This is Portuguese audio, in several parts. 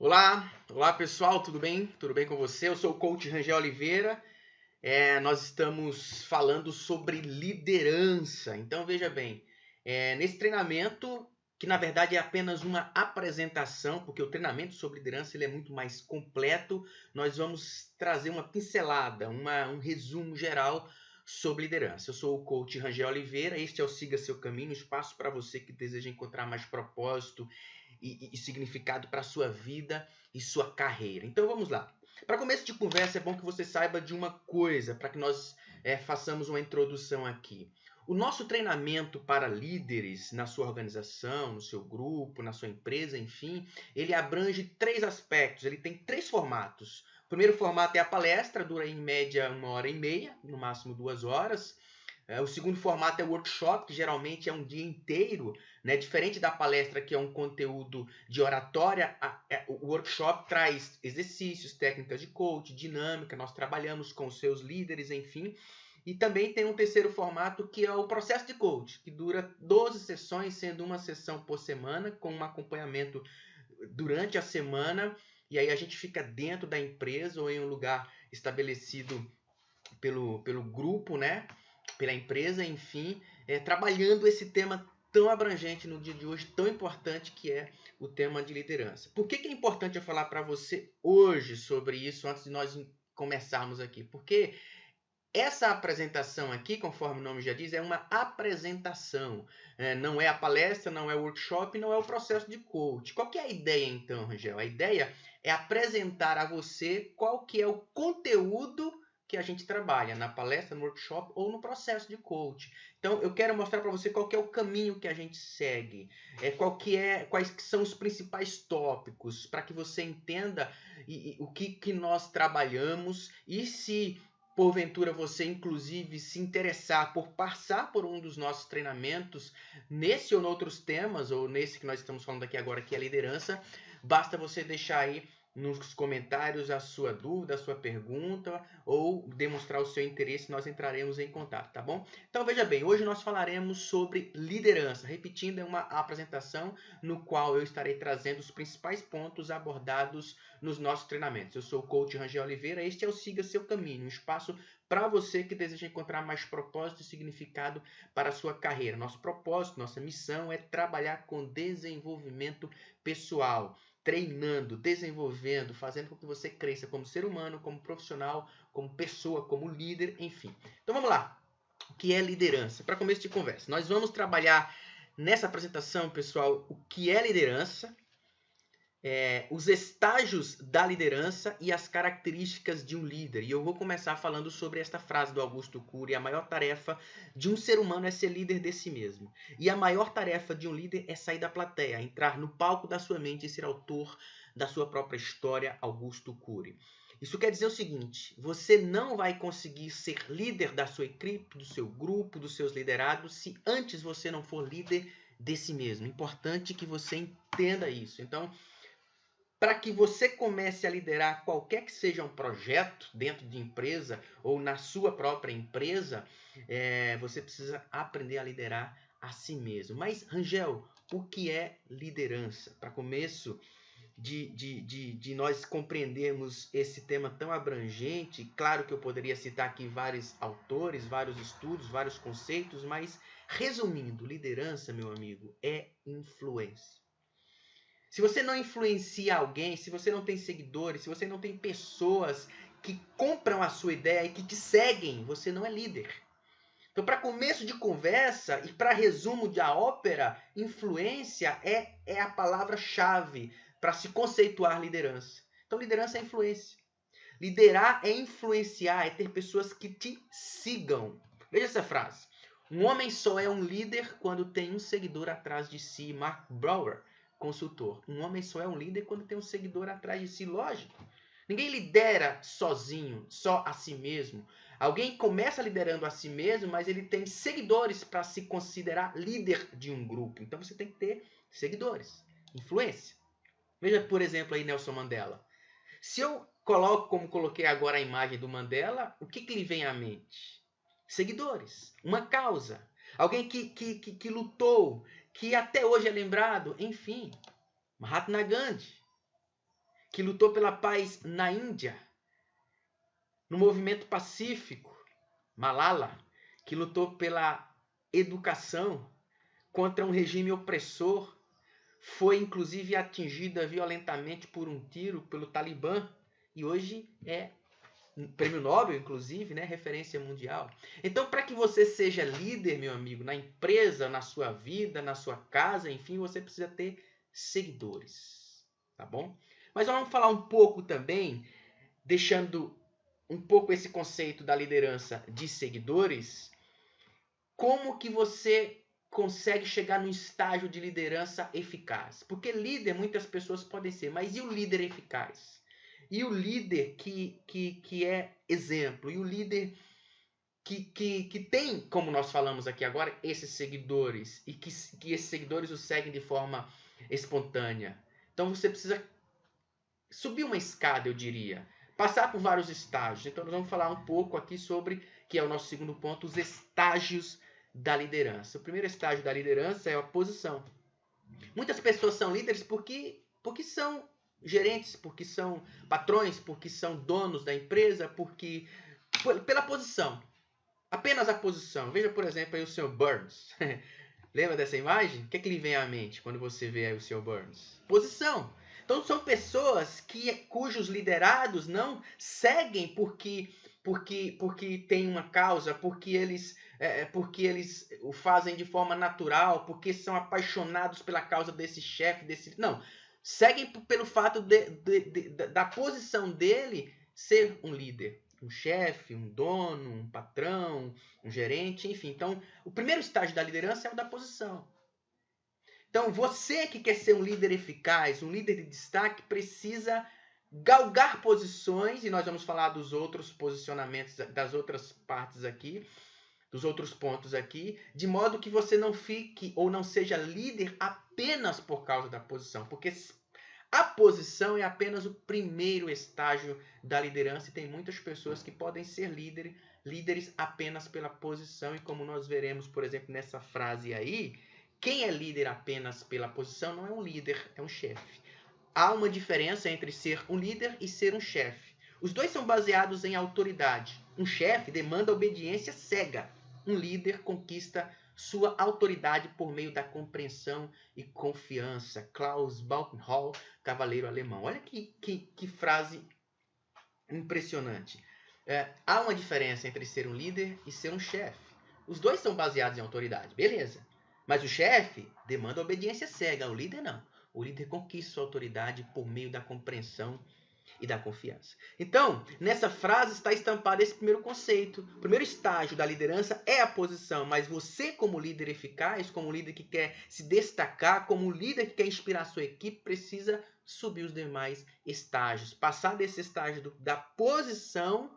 Olá pessoal, tudo bem? Tudo bem com você? Eu sou o coach Rangel Oliveira. Nós estamos falando sobre liderança. Então veja bem, nesse treinamento, que na verdade é apenas uma apresentação, porque o treinamento sobre liderança ele é muito mais completo, nós vamos trazer uma pincelada, um resumo geral sobre liderança. Eu sou o coach Rangel Oliveira, este é o Siga Seu Caminho, um espaço para você que deseja encontrar mais propósito e significado para a sua vida e sua carreira. Então vamos lá. Para começo de conversa, é bom que você saiba de uma coisa, para que nós façamos uma introdução aqui. O nosso treinamento para líderes na sua organização, no seu grupo, na sua empresa, enfim, ele abrange três aspectos, ele tem três formatos. O primeiro formato é a palestra, dura em média 1h30, no máximo 2 horas. O segundo formato é o workshop, que geralmente é um dia inteiro, né? Diferente da palestra, que é um conteúdo de oratória, o workshop traz exercícios, técnicas de coach, dinâmica, nós trabalhamos com os seus líderes, enfim. E também tem um terceiro formato, que é o processo de coach, que dura 12 sessões, sendo uma sessão por semana, com um acompanhamento durante a semana. E aí a gente fica dentro da empresa ou em um lugar estabelecido pelo grupo, né? Pela empresa, enfim, trabalhando esse tema tão abrangente no dia de hoje, tão importante que é o tema de liderança. Por que é importante eu falar para você hoje sobre isso, antes de nós começarmos aqui? Porque essa apresentação aqui, conforme o nome já diz, é uma apresentação. Não é a palestra, não é o workshop, não é o processo de coach. Qual que é a ideia então, Rangel? A ideia é apresentar a você qual que é o conteúdo que a gente trabalha na palestra, no workshop ou no processo de coach. Então, eu quero mostrar para você qual que é o caminho que a gente segue, quais que são os principais tópicos, para que você entenda o que nós trabalhamos e se porventura você inclusive se interessar por passar por um dos nossos treinamentos nesse ou noutros temas, ou nesse que nós estamos falando aqui agora, que é liderança, basta você deixar aí nos comentários a sua dúvida, a sua pergunta, ou demonstrar o seu interesse, nós entraremos em contato, tá bom? Então veja bem, hoje nós falaremos sobre liderança, repetindo, é uma apresentação no qual eu estarei trazendo os principais pontos abordados nos nossos treinamentos. Eu sou o coach Rangel Oliveira, este é o Siga Seu Caminho, um espaço para você que deseja encontrar mais propósito e significado para a sua carreira. Nosso propósito, nossa missão é trabalhar com desenvolvimento pessoal, treinando, desenvolvendo, fazendo com que você cresça como ser humano, como profissional, como pessoa, como líder, enfim. Então vamos lá. O que é liderança? Para começo de conversa, nós vamos trabalhar nessa apresentação, pessoal, o que é liderança, os estágios da liderança e as características de um líder. E eu vou começar falando sobre esta frase do Augusto Cury: a maior tarefa de um ser humano é ser líder de si mesmo. E a maior tarefa de um líder é sair da plateia, entrar no palco da sua mente e ser autor da sua própria história. Augusto Cury. Isso quer dizer o seguinte: você não vai conseguir ser líder da sua equipe, do seu grupo, dos seus liderados, se antes você não for líder de si mesmo. Importante que você entenda isso. Então, para que você comece a liderar qualquer que seja um projeto dentro de empresa ou na sua própria empresa, você precisa aprender a liderar a si mesmo. Mas, Rangel, o que é liderança? Para começo de nós compreendermos esse tema tão abrangente, claro que eu poderia citar aqui vários autores, vários estudos, vários conceitos, mas resumindo, liderança, meu amigo, é influência. Se você não influencia alguém, se você não tem seguidores, se você não tem pessoas que compram a sua ideia e que te seguem, você não é líder. Então, para começo de conversa e para resumo da ópera, influência é a palavra-chave para se conceituar liderança. Então, liderança é influência. Liderar é influenciar, é ter pessoas que te sigam. Veja essa frase. Um homem só é um líder quando tem um seguidor atrás de si. Mark Brower, consultor. Um homem só é um líder quando tem um seguidor atrás de si. Lógico. Ninguém lidera sozinho, só a si mesmo. Alguém começa liderando a si mesmo, mas ele tem seguidores para se considerar líder de um grupo. Então você tem que ter seguidores, influência. Veja, por exemplo, aí Nelson Mandela. Se eu coloco, como coloquei agora a imagem do Mandela, o que lhe vem à mente? Seguidores, uma causa, alguém que lutou, que até hoje é lembrado, enfim, Mahatma Gandhi. que lutou pela paz na Índia, no movimento pacífico, Malala, que lutou pela educação contra um regime opressor, foi inclusive atingida violentamente por um tiro pelo Talibã e hoje é prêmio Nobel, inclusive, né? Referência mundial. Então, para que você seja líder, meu amigo, na empresa, na sua vida, na sua casa, enfim, você precisa ter seguidores, tá bom? Mas vamos falar um pouco também, deixando um pouco esse conceito da liderança de seguidores, como que você consegue chegar num estágio de liderança eficaz? Porque líder muitas pessoas podem ser, mas e o líder eficaz? E o líder que é exemplo? E o líder que tem, como nós falamos aqui agora, esses seguidores e que esses seguidores o seguem de forma espontânea? Então você precisa subir uma escada, eu diria. Passar por vários estágios. Então nós vamos falar um pouco aqui sobre, que é o nosso segundo ponto, os estágios da liderança. O primeiro estágio da liderança é a posição. Muitas pessoas são líderes porque são gerentes, porque são patrões, porque são donos da empresa, pela posição. Apenas a posição. Veja, por exemplo, aí o Sr. Burns. Lembra dessa imagem? O que é que lhe vem à mente quando você vê aí o Sr. Burns? Posição. Então são pessoas cujos liderados não seguem porque tem uma causa, porque eles o fazem de forma natural, porque são apaixonados pela causa desse chefe, não, seguem pelo fato da posição dele ser um líder, um chefe, um dono, um patrão, um gerente, enfim. Então, o primeiro estágio da liderança é o da posição. Então, você que quer ser um líder eficaz, um líder de destaque, precisa galgar posições, e nós vamos falar dos outros posicionamentos, das outras partes aqui, dos outros pontos aqui, de modo que você não fique ou não seja líder apenas por causa da posição, porque a posição é apenas o primeiro estágio da liderança e tem muitas pessoas que podem ser líderes apenas pela posição, e como nós veremos, por exemplo, nessa frase aí, quem é líder apenas pela posição não é um líder, é um chefe. Há uma diferença entre ser um líder e ser um chefe. Os dois são baseados em autoridade. Um chefe demanda obediência cega. Um líder conquista sua autoridade por meio da compreensão e confiança. Klaus Balkenhol, cavaleiro alemão. Olha que frase impressionante. Há uma diferença entre ser um líder e ser um chefe. Os dois são baseados em autoridade, beleza. Mas o chefe demanda obediência cega, o líder não. O líder conquista sua autoridade por meio da compreensão e da confiança. Então, nessa frase está estampado esse primeiro conceito. O primeiro estágio da liderança é a posição, mas você, como líder eficaz, como líder que quer se destacar, como líder que quer inspirar a sua equipe, precisa subir os demais estágios. Passar desse estágio da posição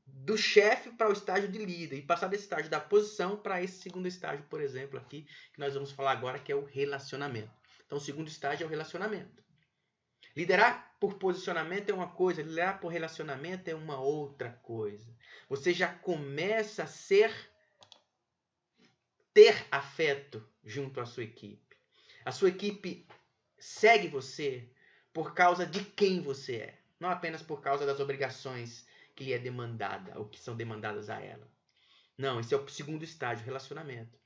do chefe para o estágio de líder e passar desse estágio da posição para esse segundo estágio, por exemplo, aqui, que nós vamos falar agora, que é o relacionamento. Então, o segundo estágio é o relacionamento. Liderar por posicionamento é uma coisa, liderar por relacionamento é uma outra coisa. Você já começa a ter afeto junto à sua equipe. A sua equipe segue você por causa de quem você é, não apenas por causa das obrigações que lhe é demandada ou que são demandadas a ela. Não, esse é o segundo estágio, relacionamento.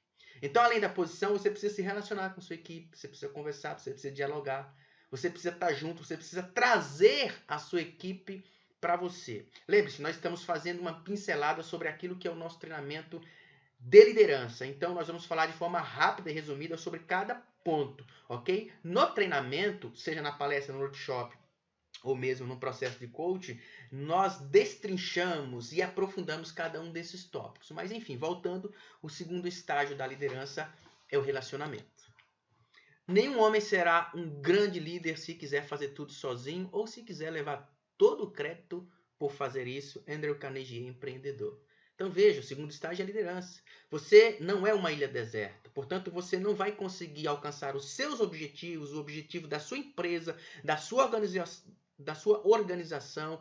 Então, além da posição, você precisa se relacionar com sua equipe, você precisa conversar, você precisa dialogar, você precisa estar junto, você precisa trazer a sua equipe para você. Lembre-se, nós estamos fazendo uma pincelada sobre aquilo que é o nosso treinamento de liderança. Então, nós vamos falar de forma rápida e resumida sobre cada ponto, ok? No treinamento, seja na palestra, no workshop, ou mesmo no processo de coaching, nós destrinchamos e aprofundamos cada um desses tópicos. Mas, enfim, voltando, o segundo estágio da liderança é o relacionamento. Nenhum homem será um grande líder se quiser fazer tudo sozinho ou se quiser levar todo o crédito por fazer isso. Andrew Carnegie, empreendedor. Então veja, o segundo estágio é a liderança. Você não é uma ilha deserta, portanto você não vai conseguir alcançar os seus objetivos, o objetivo da sua empresa, da sua organização,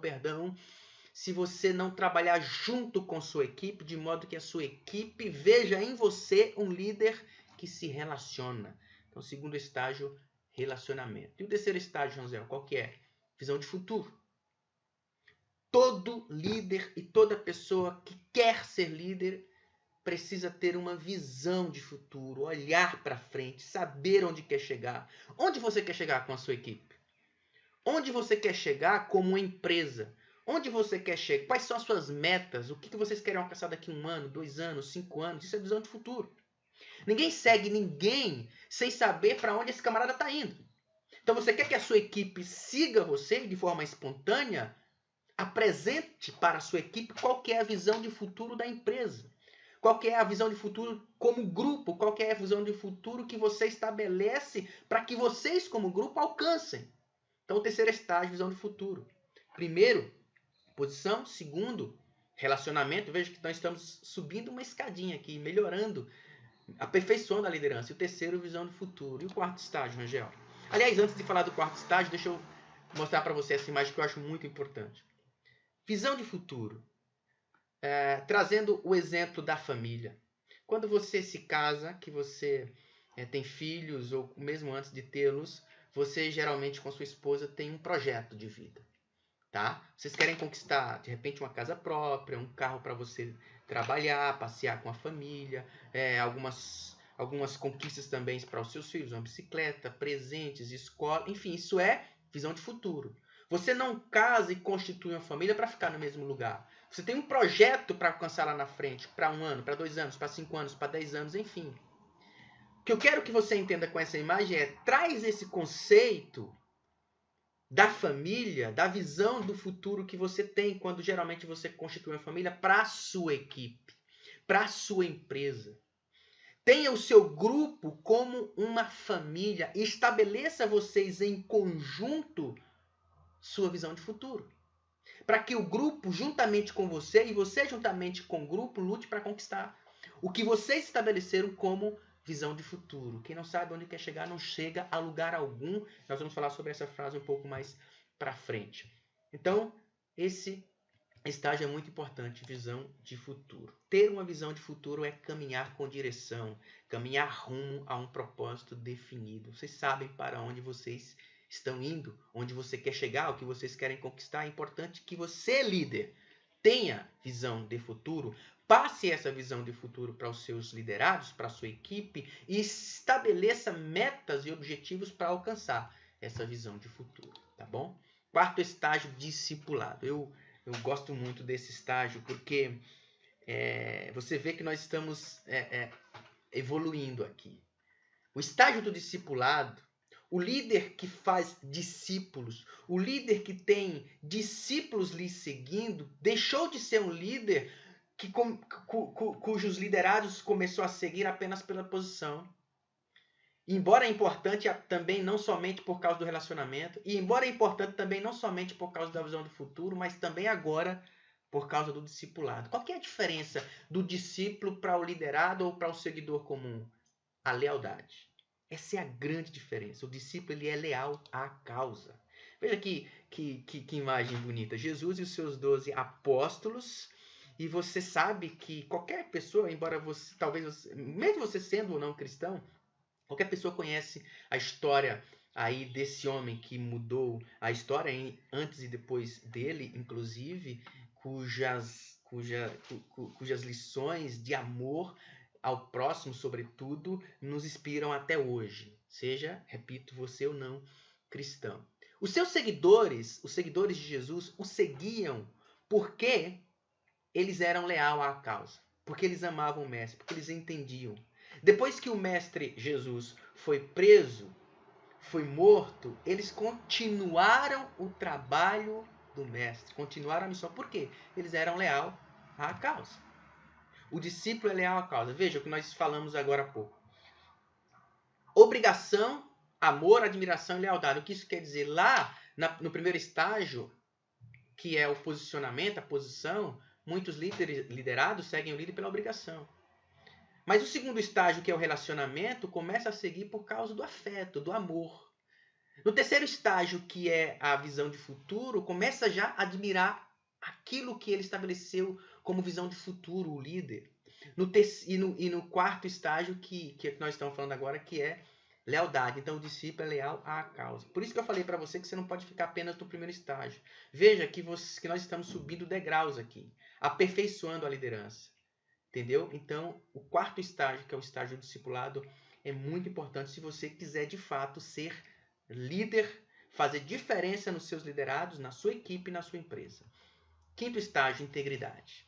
se você não trabalhar junto com sua equipe, de modo que a sua equipe veja em você um líder que se relaciona. Então, o segundo estágio, relacionamento. E o terceiro estágio, José, qual que é? Visão de futuro. Todo líder e toda pessoa que quer ser líder precisa ter uma visão de futuro, olhar para frente, saber onde quer chegar. Onde você quer chegar com a sua equipe? Onde você quer chegar como uma empresa? Onde você quer chegar? Quais são as suas metas? O que vocês querem alcançar daqui a 1 ano, 2 anos, 5 anos? Isso é visão de futuro. Ninguém segue ninguém sem saber para onde esse camarada está indo. Então você quer que a sua equipe siga você de forma espontânea? Apresente para a sua equipe qual que é a visão de futuro da empresa. Qual que é a visão de futuro como grupo? Qual que é a visão de futuro que você estabelece para que vocês como grupo alcancem? Então o terceiro estágio, visão de futuro. Primeiro, posição. Segundo, relacionamento. Veja que nós estamos subindo uma escadinha aqui, melhorando, aperfeiçoando a liderança. E o terceiro, visão de futuro. E o quarto estágio, Rangel? Aliás, antes de falar do quarto estágio, deixa eu mostrar para você essa imagem que eu acho muito importante. Visão de futuro. Trazendo o exemplo da família. Quando você se casa, que você tem filhos, ou mesmo antes de tê-los, você geralmente com sua esposa tem um projeto de vida. Tá? Vocês querem conquistar, de repente, uma casa própria, um carro para você trabalhar, passear com a família, algumas conquistas também para os seus filhos, uma bicicleta, presentes, escola, enfim, isso é visão de futuro. Você não casa e constitui uma família para ficar no mesmo lugar. Você tem um projeto para alcançar lá na frente, para 1 ano, para 2 anos, para 5 anos, para 10 anos, enfim. O que eu quero que você entenda com essa imagem é, traz esse conceito da família, da visão do futuro que você tem quando geralmente você constitui uma família para a sua equipe, para a sua empresa. Tenha o seu grupo como uma família e estabeleça vocês em conjunto sua visão de futuro. Para que o grupo, juntamente com você, e você juntamente com o grupo, lute para conquistar o que vocês estabeleceram como visão de futuro. Quem não sabe onde quer chegar, não chega a lugar algum. Nós vamos falar sobre essa frase um pouco mais para frente. Então, esse estágio é muito importante, visão de futuro. Ter uma visão de futuro é caminhar com direção, caminhar rumo a um propósito definido. Vocês sabem para onde vocês estão indo, onde você quer chegar, o que vocês querem conquistar. É importante que você, líder, tenha visão de futuro, passe essa visão de futuro para os seus liderados, para a sua equipe e estabeleça metas e objetivos para alcançar essa visão de futuro, tá bom? Quarto estágio, discipulado. Eu gosto muito desse estágio porque você vê que nós estamos evoluindo aqui. O estágio do discipulado, o líder que faz discípulos, o líder que tem discípulos lhe seguindo, deixou de ser um líder cujos liderados começou a seguir apenas pela posição. Embora é importante também não somente por causa do relacionamento, e embora é importante também não somente por causa da visão do futuro, mas também agora por causa do discipulado. Qual que é a diferença do discípulo para o liderado ou para o seguidor comum? A lealdade. Essa é a grande diferença. O discípulo ele é leal à causa. Veja que imagem bonita. Jesus e os seus 12 apóstolos. E você sabe que qualquer pessoa, embora você, mesmo você sendo ou não cristão, qualquer pessoa conhece a história aí desse homem que mudou a história antes e depois dele, inclusive, cujas lições de amor ao próximo, sobretudo, nos inspiram até hoje. Seja, repito, você ou não cristão. Os seus seguidores, os seguidores de Jesus, o seguiam porque eles eram leal à causa, porque eles amavam o mestre, porque eles entendiam. Depois que o mestre Jesus foi preso, foi morto, eles continuaram o trabalho do mestre, continuaram a missão. Por quê? Eles eram leal à causa. O discípulo é leal à causa. Veja o que nós falamos agora há pouco. Obrigação, amor, admiração e lealdade. O que isso quer dizer? Lá, no primeiro estágio, que é o posicionamento, a posição, muitos liderados seguem o líder pela obrigação. Mas o segundo estágio, que é o relacionamento, começa a seguir por causa do afeto, do amor. No terceiro estágio, que é a visão de futuro, começa já a admirar aquilo que ele estabeleceu como visão de futuro, o líder. E no quarto estágio, que nós estamos falando agora, que é Lealdade. Então, o discípulo é leal à causa. Por isso que eu falei para você que você não pode ficar apenas no primeiro estágio. Veja que nós estamos subindo degraus aqui, aperfeiçoando a liderança. Entendeu? Então, o quarto estágio, que é o estágio do discipulado, é muito importante se você quiser, de fato, ser líder, fazer diferença nos seus liderados, na sua equipe e na sua empresa. Quinto estágio, integridade.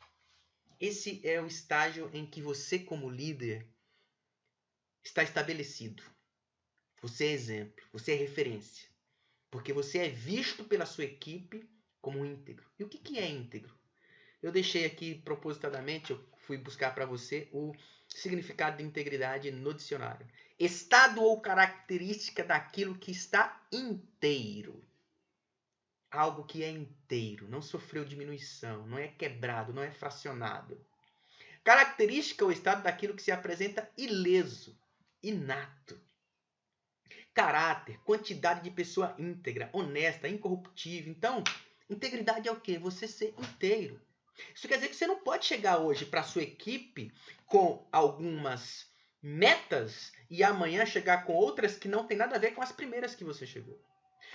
Esse é o estágio em que você, como líder, está estabelecido. Você é exemplo, você é referência. Porque você é visto pela sua equipe como íntegro. E o que é íntegro? Eu deixei aqui propositadamente, eu fui buscar para você o significado de integridade no dicionário. Estado ou característica daquilo que está inteiro. Algo que é inteiro, não sofreu diminuição, não é quebrado, não é fracionado. Característica ou estado daquilo que se apresenta ileso, inato. Caráter, quantidade de pessoa íntegra, honesta, incorruptível. Então, integridade é o quê? Você ser inteiro. Isso quer dizer que você não pode chegar hoje para a sua equipe com algumas metas e amanhã chegar com outras que não tem nada a ver com as primeiras que você chegou.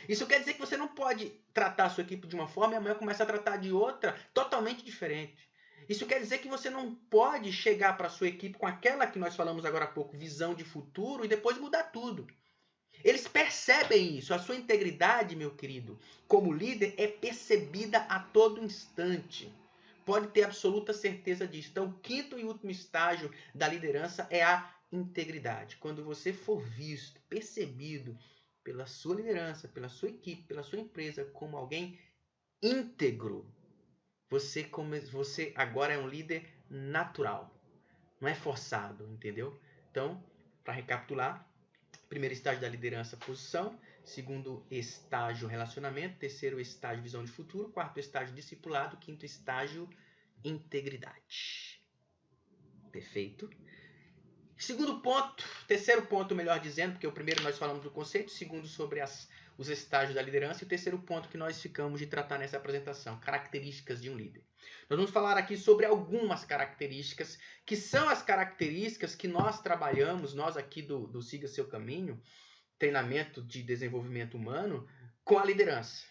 Isso quer dizer que você não pode tratar a sua equipe de uma forma e amanhã começar a tratar de outra totalmente diferente. Isso quer dizer que você não pode chegar para a sua equipe com aquela que nós falamos agora há pouco, visão de futuro, e depois mudar tudo. Eles percebem isso. A sua integridade, meu querido, como líder, é percebida a todo instante. Pode ter absoluta certeza disso. Então, o quinto e último estágio da liderança é a integridade. Quando você for visto, percebido pela sua liderança, pela sua equipe, pela sua empresa como alguém íntegro, você agora é um líder natural. Não é forçado, entendeu? Então, para recapitular, primeiro estágio da liderança, posição. Segundo estágio, relacionamento. Terceiro estágio, visão de futuro. Quarto estágio, discipulado. Quinto estágio, integridade. Perfeito. Segundo ponto, terceiro ponto, melhor dizendo, porque o primeiro nós falamos do conceito, o segundo sobre os estágios da liderança, e o terceiro ponto que nós ficamos de tratar nessa apresentação, características de um líder. Nós vamos falar aqui sobre algumas características, que são as características que nós trabalhamos, nós aqui do Siga Seu Caminho, treinamento de desenvolvimento humano, com a liderança.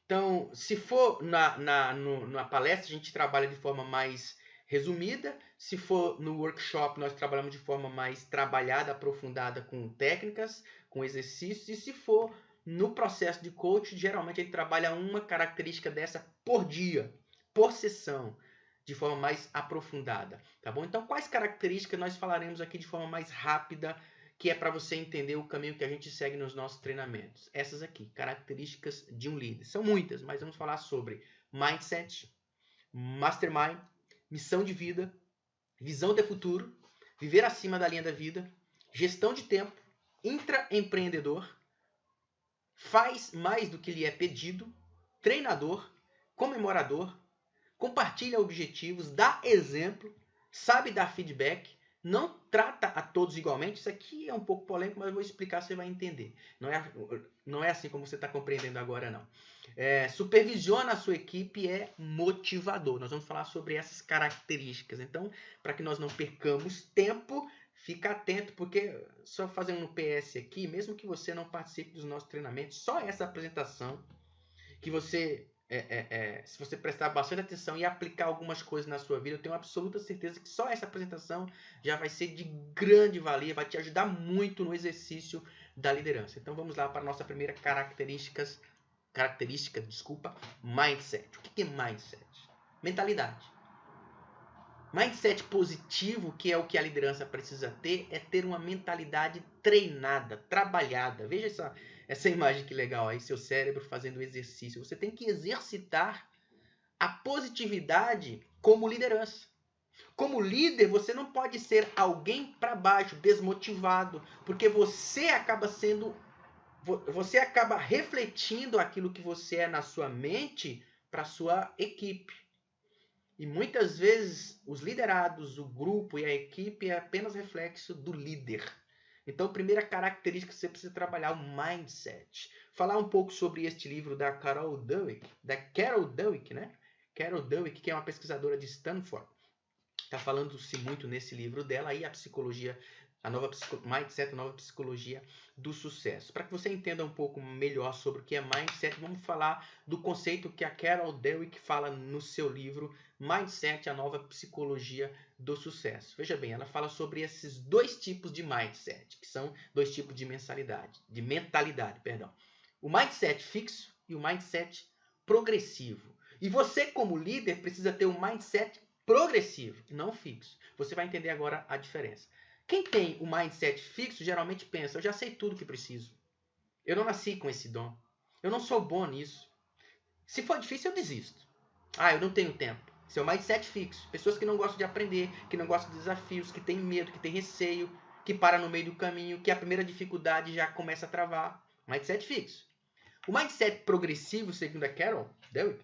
Então, se for na palestra, a gente trabalha de forma mais resumida. Se for no workshop, nós trabalhamos de forma mais trabalhada, aprofundada, com técnicas, com exercícios. E se for no processo de coaching, geralmente ele trabalha uma característica dessa por dia, por sessão, de forma mais aprofundada, tá bom? Então, quais características nós falaremos aqui de forma mais rápida, que é para você entender o caminho que a gente segue nos nossos treinamentos? Essas aqui, características de um líder. São muitas, mas vamos falar sobre mindset, mastermind, missão de vida, visão de futuro, viver acima da linha da vida, gestão de tempo, intraempreendedor, faz mais do que lhe é pedido, treinador, comemorador, compartilha objetivos, dá exemplo, sabe dar feedback, não trata a todos igualmente. Isso aqui é um pouco polêmico, mas eu vou explicar, você vai entender. Não é assim como você está compreendendo agora, não. Supervisiona a sua equipe e é motivador. Nós vamos falar sobre essas características. Então, para que nós não percamos tempo, fica atento, porque só fazendo um PS aqui, mesmo que você não participe dos nossos treinamentos, só essa apresentação, que você se você prestar bastante atenção e aplicar algumas coisas na sua vida, eu tenho absoluta certeza que só essa apresentação já vai ser de grande valia, vai te ajudar muito no exercício da liderança. Então vamos lá para a nossa primeira característica, mindset. O que é mindset? Mentalidade. Mindset positivo, que é o que a liderança precisa ter, é ter uma mentalidade treinada, trabalhada. Veja essa imagem que legal aí, seu cérebro fazendo exercício. Você tem que exercitar a positividade como liderança. Como líder, você não pode ser alguém para baixo, desmotivado, porque você acaba refletindo aquilo que você é na sua mente para a sua equipe. E muitas vezes os liderados, o grupo e a equipe é apenas reflexo do líder. Então, primeira característica que você precisa trabalhar, o mindset. Falar um pouco sobre este livro da Carol Dweck, né? Carol Dweck, que é uma pesquisadora de Stanford. Está falando-se muito nesse livro dela, aí a psicologia Mindset, a nova psicologia do sucesso. Para que você entenda um pouco melhor sobre o que é Mindset, vamos falar do conceito que a Carol Dweck fala no seu livro Mindset, a nova psicologia do sucesso. Veja bem, ela fala sobre esses dois tipos de Mindset, que são dois tipos de mentalidade. O Mindset fixo e o Mindset progressivo. E você, como líder, precisa ter um Mindset progressivo, não fixo. Você vai entender agora a diferença. Quem tem o mindset fixo geralmente pensa, eu já sei tudo que preciso. Eu não nasci com esse dom. Eu não sou bom nisso. Se for difícil, eu desisto. Eu não tenho tempo. Esse é o mindset fixo. Pessoas que não gostam de aprender, que não gostam de desafios, que têm medo, que têm receio, que param no meio do caminho, que a primeira dificuldade já começa a travar. Mindset fixo. O mindset progressivo, segundo a Carol Dweck,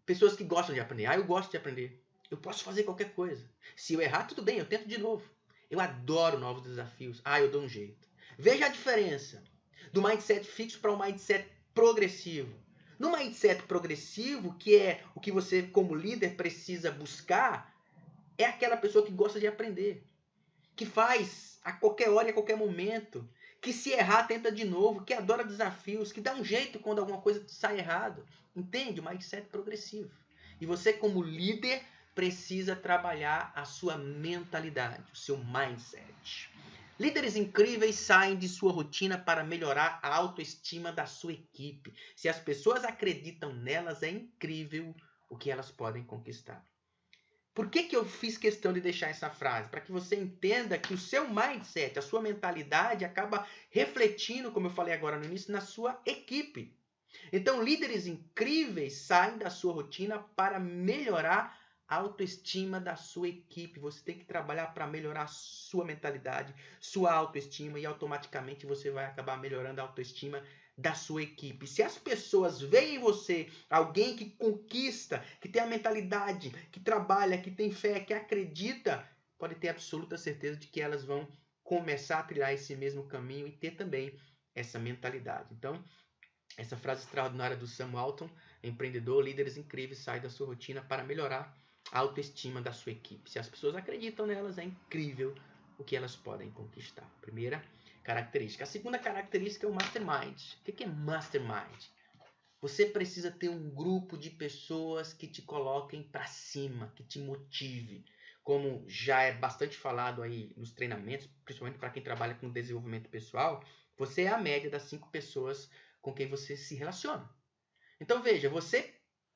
pessoas que gostam de aprender. Eu gosto de aprender. Eu posso fazer qualquer coisa. Se eu errar, tudo bem, eu tento de novo. Eu adoro novos desafios. Eu dou um jeito. Veja a diferença do mindset fixo para o mindset progressivo. No mindset progressivo, que é o que você como líder precisa buscar, é aquela pessoa que gosta de aprender. Que faz a qualquer hora e a qualquer momento. Que se errar, tenta de novo. Que adora desafios. Que dá um jeito quando alguma coisa sai errado. Entende? O mindset progressivo. E você como líder precisa trabalhar a sua mentalidade, o seu mindset. Líderes incríveis saem de sua rotina para melhorar a autoestima da sua equipe. Se as pessoas acreditam nelas, é incrível o que elas podem conquistar. Por que eu fiz questão de deixar essa frase? Para que você entenda que o seu mindset, a sua mentalidade, acaba refletindo, como eu falei agora no início, na sua equipe. Então, líderes incríveis saem da sua rotina para melhorar a autoestima da sua equipe. Você tem que trabalhar para melhorar a sua mentalidade, sua autoestima, e automaticamente você vai acabar melhorando a autoestima da sua equipe. Se as pessoas veem em você alguém que conquista, que tem a mentalidade, que trabalha, que tem fé, que acredita, pode ter absoluta certeza de que elas vão começar a trilhar esse mesmo caminho e ter também essa mentalidade. Então, essa frase extraordinária do Sam Walton, empreendedor, líderes incríveis saem da sua rotina para melhorar a autoestima da sua equipe. Se as pessoas acreditam nelas, é incrível o que elas podem conquistar. Primeira característica. A segunda característica é o mastermind. O que é mastermind? Você precisa ter um grupo de pessoas que te coloquem para cima, que te motive. Como já é bastante falado aí nos treinamentos, principalmente para quem trabalha com desenvolvimento pessoal, você é a média das 5 pessoas com quem você se relaciona. Então veja,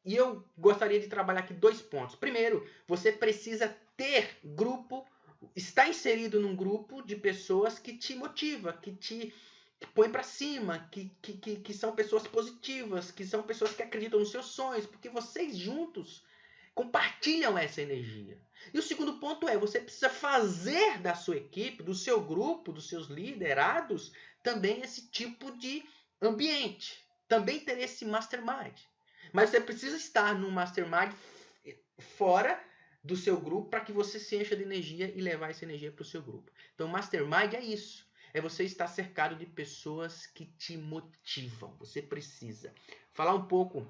e eu gostaria de trabalhar aqui 2 pontos. Primeiro, você precisa ter grupo, estar inserido num grupo de pessoas que te motiva, que te põe para cima, que são pessoas positivas, que são pessoas que acreditam nos seus sonhos, porque vocês juntos compartilham essa energia. E o segundo ponto é, você precisa fazer da sua equipe, do seu grupo, dos seus liderados, também esse tipo de ambiente. Também ter esse mastermind. Mas você precisa estar num mastermind fora do seu grupo para que você se encha de energia e levar essa energia para o seu grupo. Então, mastermind é isso. É você estar cercado de pessoas que te motivam. Você precisa. Falar um pouco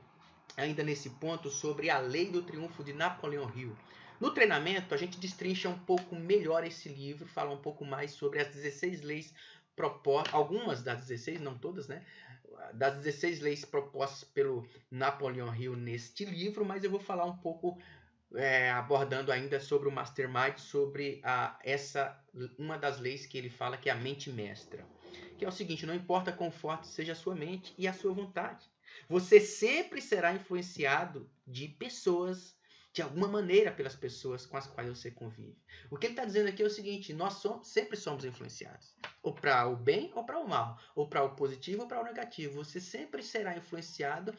ainda nesse ponto sobre a lei do triunfo de Napoleão Hill. No treinamento, a gente destrincha um pouco melhor esse livro, fala um pouco mais sobre as 16 leis propostas, algumas das 16, não todas, né? Das 16 leis propostas pelo Napoleão Hill neste livro, mas eu vou falar um pouco abordando ainda sobre o Mastermind, sobre uma das leis que ele fala, que é a mente mestra. Que é o seguinte, não importa quão forte seja a sua mente e a sua vontade. Você sempre será influenciado de pessoas, de alguma maneira, pelas pessoas com as quais você convive. O que ele está dizendo aqui é o seguinte, nós sempre somos influenciados. Ou para o bem ou para o mal. Ou para o positivo ou para o negativo. Você sempre será influenciado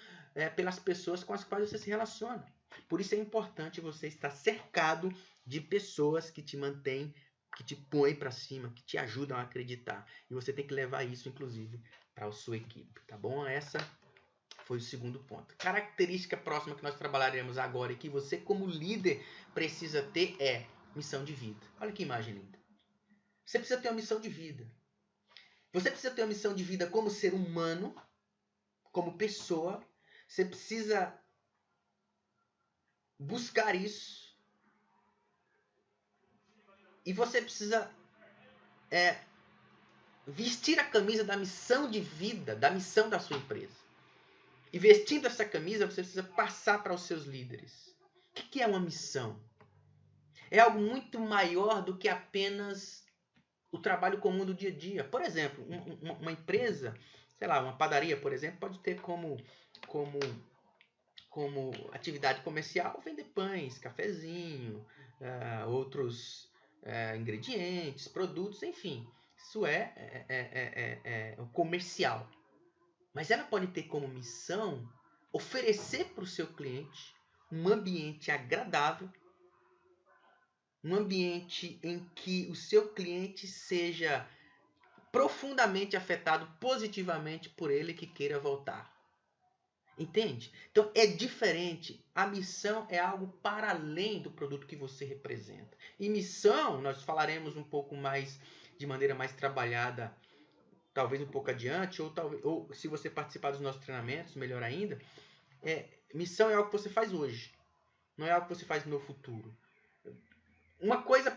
pelas pessoas com as quais você se relaciona. Por isso é importante você estar cercado de pessoas que te mantêm, que te põem para cima, que te ajudam a acreditar. E você tem que levar isso, inclusive, para a sua equipe, tá bom? Essa foi o segundo ponto. Característica próxima que nós trabalharemos agora e que você, como líder, precisa ter é missão de vida. Olha que imagem linda. Você precisa ter uma missão de vida. Você precisa ter uma missão de vida como ser humano, como pessoa. Você precisa buscar isso. E você precisa vestir a camisa da missão de vida, da missão da sua empresa. E vestindo essa camisa, você precisa passar para os seus líderes. O que é uma missão? É algo muito maior do que apenas o trabalho comum do dia a dia. Por exemplo, uma empresa, sei lá, uma padaria, por exemplo, pode ter como atividade comercial vender pães, cafezinho, outros ingredientes, produtos, enfim. Isso é o comercial. Mas ela pode ter como missão oferecer para o seu cliente um ambiente agradável, um ambiente em que o seu cliente seja profundamente afetado positivamente por ele que queira voltar. Entende? Então é diferente. A missão é algo para além do produto que você representa. E missão, nós falaremos um pouco mais, de maneira mais trabalhada, talvez um pouco adiante, ou se você participar dos nossos treinamentos, melhor ainda. Missão é algo que você faz hoje, não é algo que você faz no futuro. Uma coisa,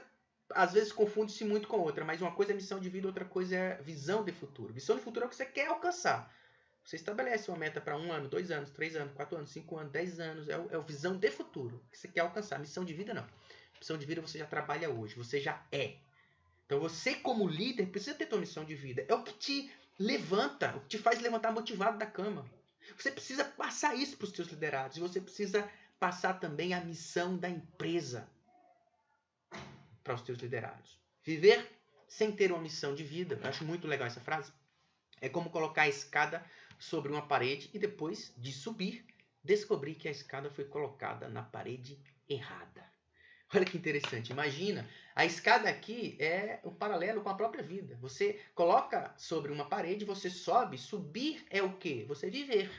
às vezes, confunde-se muito com outra, mas uma coisa é missão de vida, outra coisa é visão de futuro. Visão de futuro é o que você quer alcançar. Você estabelece uma meta para 1 ano, 2 anos, 3 anos, 4 anos, 5 anos, 10 anos. É a visão de futuro que você quer alcançar. Missão de vida, não. Missão de vida você já trabalha hoje, você já é. Então você, como líder, precisa ter sua missão de vida. É o que te levanta, o que te faz levantar motivado da cama. Você precisa passar isso para os seus liderados. E você precisa passar também a missão da empresa para os seus liderados. Viver sem ter uma missão de vida, eu acho muito legal essa frase, é como colocar a escada sobre uma parede e depois de subir, descobrir que a escada foi colocada na parede errada. Olha que interessante. Imagina, a escada aqui é um paralelo com a própria vida. Você coloca sobre uma parede, você sobe. Subir é o quê? Você viver.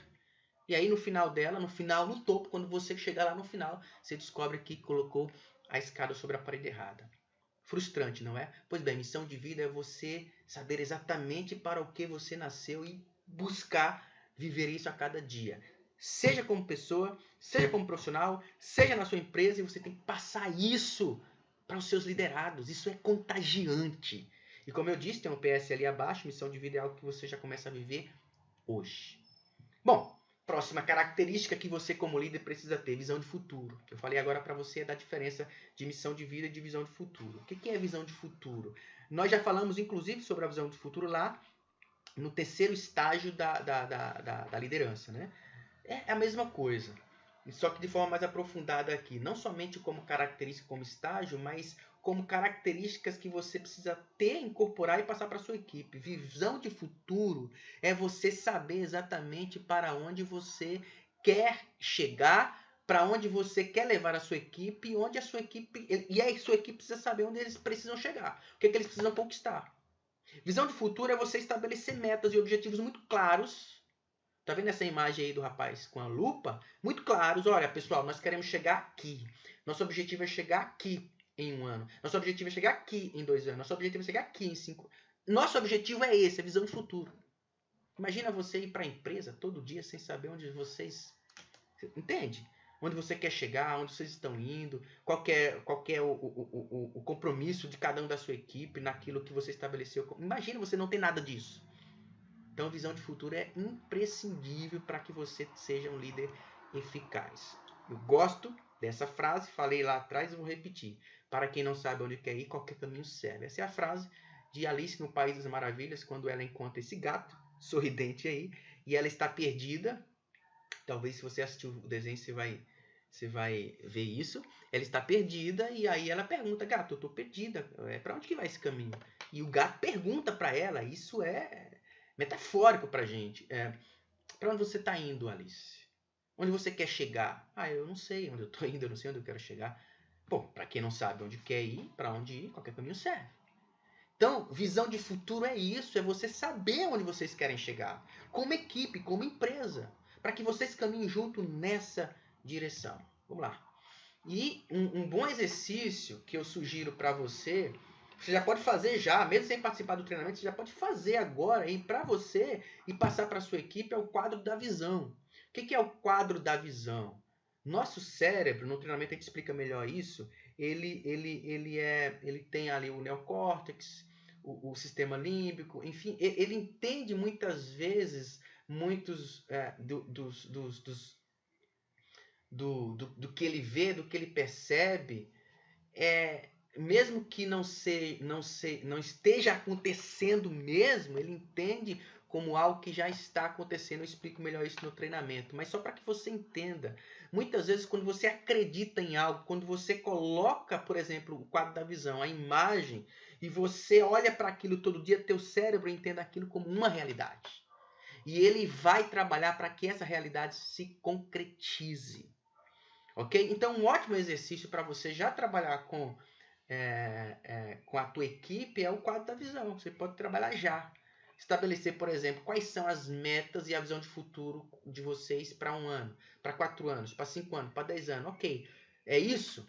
E aí no final dela, no topo, quando você chegar lá no final, você descobre que colocou a escada sobre a parede errada. Frustrante, não é? Pois bem, missão de vida é você saber exatamente para o que você nasceu e buscar viver isso a cada dia. Seja como pessoa, seja como profissional, seja na sua empresa, e você tem que passar isso para os seus liderados. Isso é contagiante. E como eu disse, tem um PS ali abaixo, missão de vida é algo que você já começa a viver hoje. Bom, próxima característica que você como líder precisa ter, visão de futuro. Eu falei agora para você da diferença de missão de vida e de visão de futuro. O que é visão de futuro? Nós já falamos inclusive sobre a visão de futuro lá no terceiro estágio da liderança, né? É a mesma coisa, só que de forma mais aprofundada aqui. Não somente como característica, como estágio, mas como características que você precisa ter, incorporar e passar para a sua equipe. Visão de futuro é você saber exatamente para onde você quer chegar, para onde você quer levar a sua equipe, onde a sua equipe precisa saber onde eles precisam chegar, o que eles precisam conquistar. Visão de futuro é você estabelecer metas e objetivos muito claros. Tá vendo essa imagem aí do rapaz com a lupa? Muito claros. Olha, pessoal, nós queremos chegar aqui. Nosso objetivo é chegar aqui em 1 ano. Nosso objetivo é chegar aqui em 2 anos. Nosso objetivo é chegar aqui em 5. Nosso objetivo é esse, a visão de futuro. Imagina você ir para a empresa todo dia sem saber onde vocês... Entende? Onde você quer chegar, onde vocês estão indo, qual é o compromisso de cada um da sua equipe naquilo que você estabeleceu. Imagina você não ter nada disso. Então, visão de futuro é imprescindível para que você seja um líder eficaz. Eu gosto dessa frase, falei lá atrás e vou repetir. Para quem não sabe onde quer ir, qualquer caminho serve. Essa é a frase de Alice no País das Maravilhas, quando ela encontra esse gato sorridente aí, e ela está perdida. Talvez se você assistir o desenho você vai ver isso. Ela está perdida e aí ela pergunta, gato, eu estou perdida, para onde que vai esse caminho? E o gato pergunta para ela, isso é metafórico pra gente. Para onde você está indo, Alice? Onde você quer chegar? Eu não sei onde eu estou indo, eu não sei onde eu quero chegar. Bom, para quem não sabe onde quer ir, para onde ir, qualquer caminho serve. Então, visão de futuro é isso, é você saber onde vocês querem chegar, como equipe, como empresa, para que vocês caminhem junto nessa direção. Vamos lá. E um bom exercício que eu sugiro para você já pode fazer já, mesmo sem participar do treinamento, você já pode fazer agora aí para você e passar para a sua equipe, é o quadro da visão. O que é o quadro da visão? Nosso cérebro, no treinamento a gente explica melhor isso, ele tem ali o neocórtex, o sistema límbico, enfim, ele entende muitas vezes muitos do que ele vê, do que ele percebe, mesmo que não esteja acontecendo mesmo, ele entende como algo que já está acontecendo. Eu explico melhor isso no treinamento, mas só para que você entenda. Muitas vezes, quando você acredita em algo, quando você coloca, por exemplo, o quadro da visão, a imagem, e você olha para aquilo todo dia, teu cérebro entende aquilo como uma realidade. E ele vai trabalhar para que essa realidade se concretize. Ok? Então, um ótimo exercício para você já trabalhar com a tua equipe é o quadro da visão. Você pode trabalhar já. Estabelecer, por exemplo, quais são as metas e a visão de futuro de vocês para 1 ano, para 4 anos, para 5 anos, para 10 anos. Ok, é isso?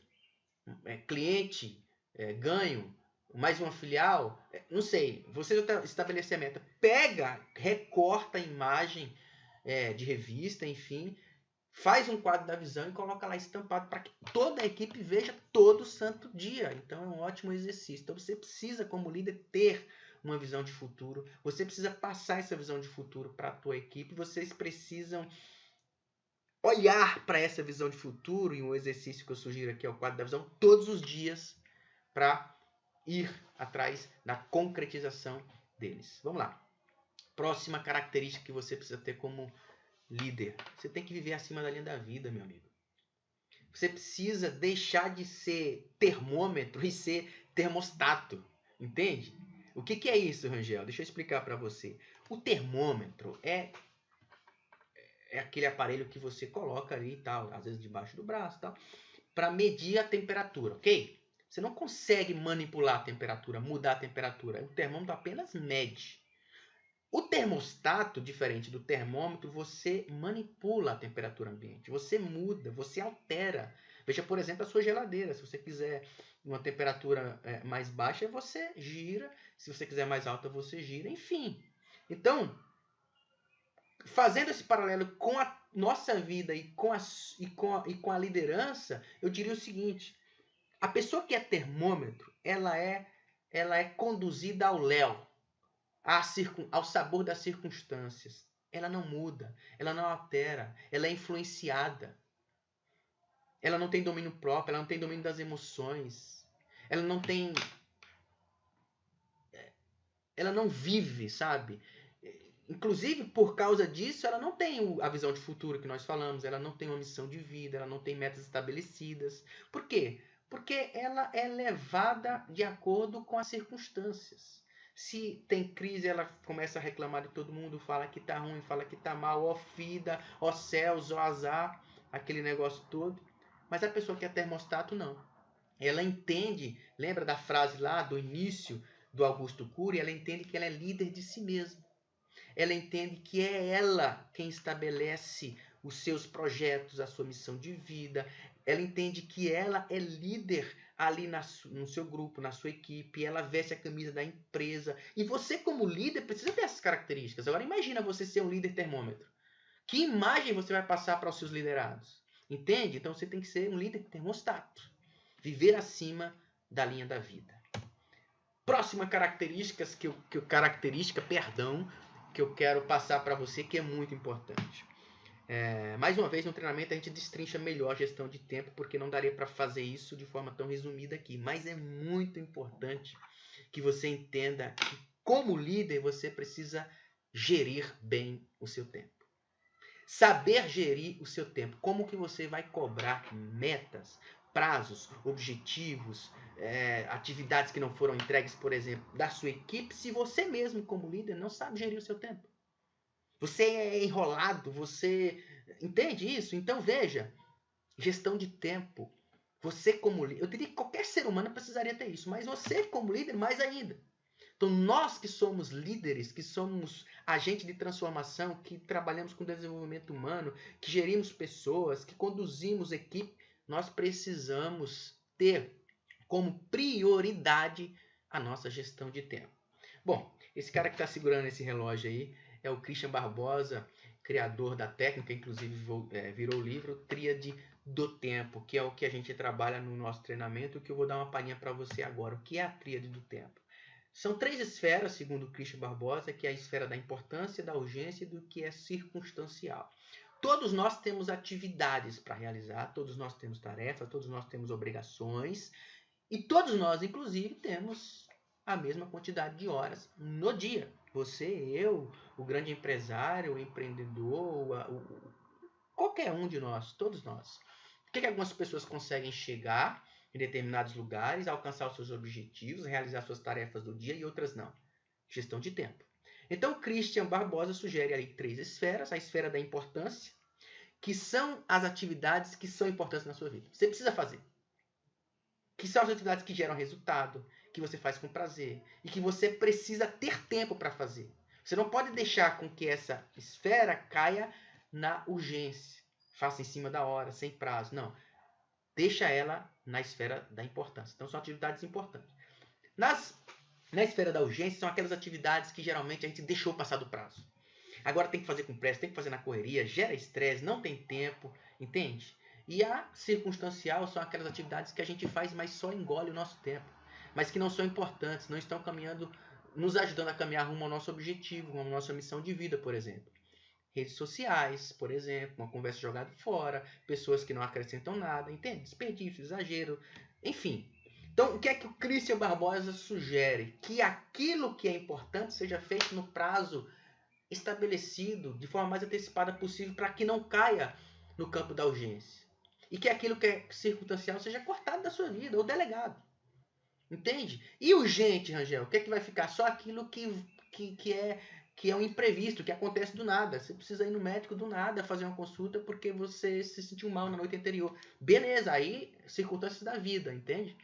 Cliente, ganho, mais uma filial? Não sei. Você estabelecer a meta. Pega, recorta a imagem de revista, enfim, faz um quadro da visão e coloca lá estampado para que toda a equipe veja todo santo dia. Então é um ótimo exercício. Então você precisa, como líder, ter uma visão de futuro. Você precisa passar essa visão de futuro para a tua equipe. Vocês precisam olhar para essa visão de futuro, e um exercício que eu sugiro aqui é o quadro da visão, todos os dias, para ir atrás da concretização deles. Vamos lá. Próxima característica que você precisa ter como líder. Você tem que viver acima da linha da vida, meu amigo. Você precisa deixar de ser termômetro e ser termostato. Entende? O que é isso, Rangel? Deixa eu explicar para você. O termômetro é aquele aparelho que você coloca ali e tal, às vezes debaixo do braço e tal, para medir a temperatura, ok? Você não consegue manipular a temperatura, mudar a temperatura. O termômetro apenas mede. O termostato, diferente do termômetro, você manipula a temperatura ambiente. Você muda, você altera. Veja, por exemplo, a sua geladeira. Se você quiser uma temperatura mais baixa, você gira. Se você quiser mais alta, você gira. Enfim. Então, fazendo esse paralelo com a nossa vida e com a liderança, eu diria o seguinte. A pessoa que é termômetro, ela é conduzida ao léu, ao sabor das circunstâncias. Ela não muda, ela não altera, ela é influenciada. Ela não tem domínio próprio, ela não tem domínio das emoções. Ela não vive, sabe? Inclusive, por causa disso, ela não tem a visão de futuro que nós falamos, ela não tem uma missão de vida, ela não tem metas estabelecidas. Por quê? Porque ela é levada de acordo com as circunstâncias. Se tem crise, ela começa a reclamar de todo mundo, fala que tá ruim, fala que tá mal, ó vida, ó céus, ó azar, aquele negócio todo. Mas a pessoa que é termostato, não. Ela entende, lembra da frase lá do início do Augusto Cury? Ela entende que ela é líder de si mesma. Ela entende que é ela quem estabelece os seus projetos, a sua missão de vida. Ela entende que ela é líder ali no seu grupo, na sua equipe. Ela veste a camisa da empresa. E você, como líder, precisa ter essas características. Agora, imagina você ser um líder termômetro. Que imagem você vai passar para os seus liderados? Entende? Então, você tem que ser um líder termostato. Viver acima da linha da vida. Próxima característica que eu quero passar para você, que é muito importante. Mais uma vez, no treinamento a gente destrincha melhor a gestão de tempo, porque não daria para fazer isso de forma tão resumida aqui. Mas é muito importante que você entenda que, como líder, você precisa gerir bem o seu tempo. Saber gerir o seu tempo. Como que você vai cobrar metas, prazos, objetivos, atividades que não foram entregues, por exemplo, da sua equipe, se você mesmo, como líder, não sabe gerir o seu tempo? Você é enrolado, você entende isso? Então veja, gestão de tempo. Você como líder, eu diria que qualquer ser humano precisaria ter isso, mas você como líder mais ainda. Então nós que somos líderes, que somos agentes de transformação, que trabalhamos com desenvolvimento humano, que gerimos pessoas, que conduzimos equipe, nós precisamos ter como prioridade a nossa gestão de tempo. Bom, esse cara que está segurando esse relógio aí é o Christian Barbosa, criador da técnica, inclusive virou o livro Tríade do Tempo, que é o que a gente trabalha no nosso treinamento, que eu vou dar uma palhinha para você agora. O que é a Tríade do Tempo? São 3 esferas, segundo Christian Barbosa, que é a esfera da importância, da urgência e do que é circunstancial. Todos nós temos atividades para realizar, todos nós temos tarefas, todos nós temos obrigações e todos nós, inclusive, temos a mesma quantidade de horas no dia. Você, eu, o grande empresário, o empreendedor, qualquer um de nós, todos nós. Por que algumas pessoas conseguem chegar em determinados lugares, alcançar os seus objetivos, realizar suas tarefas do dia e outras não? Gestão de tempo. Então, Christian Barbosa sugere ali 3 esferas. A esfera da importância, que são as atividades que são importantes na sua vida. Você precisa fazer. Que são as atividades que geram resultado, que você faz com prazer e que você precisa ter tempo para fazer. Você não pode deixar com que essa esfera caia na urgência. Faça em cima da hora, sem prazo. Não. Deixa ela na esfera da importância. Então, são atividades importantes. Na esfera da urgência, são aquelas atividades que geralmente a gente deixou passar do prazo. Agora tem que fazer com pressa, tem que fazer na correria, gera estresse, não tem tempo, entende? E a circunstancial são aquelas atividades que a gente faz, mas só engole o nosso tempo. Mas que não são importantes, não estão caminhando, nos ajudando a caminhar rumo ao nosso objetivo, rumo à nossa missão de vida, por exemplo. Redes sociais, por exemplo, uma conversa jogada fora, pessoas que não acrescentam nada, entende? Desperdício, exagero, enfim. Então, o que é que o Christian Barbosa sugere? Que aquilo que é importante seja feito no prazo estabelecido, de forma mais antecipada possível, para que não caia no campo da urgência. E que aquilo que é circunstancial seja cortado da sua vida, ou delegado. Entende? E urgente, Rangel, o que é que vai ficar? Só aquilo que é um imprevisto, que acontece do nada. Você precisa ir no médico do nada, fazer uma consulta porque você se sentiu mal na noite anterior. Beleza, aí circunstâncias da vida, entende?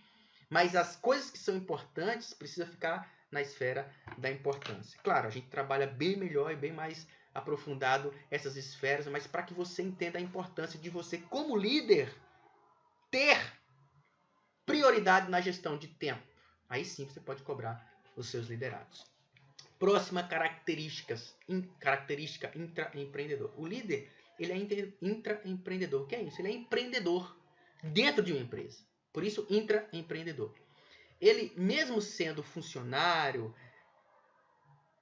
Mas as coisas que são importantes precisam ficar na esfera da importância. Claro, a gente trabalha bem melhor e bem mais aprofundado essas esferas, mas para que você entenda a importância de você, como líder, ter prioridade na gestão de tempo. Aí sim você pode cobrar os seus liderados. Próxima característica intraempreendedor. O líder, ele é intraempreendedor. O que é isso? Ele é empreendedor dentro de uma empresa. Por isso, intraempreendedor. Ele, mesmo sendo funcionário,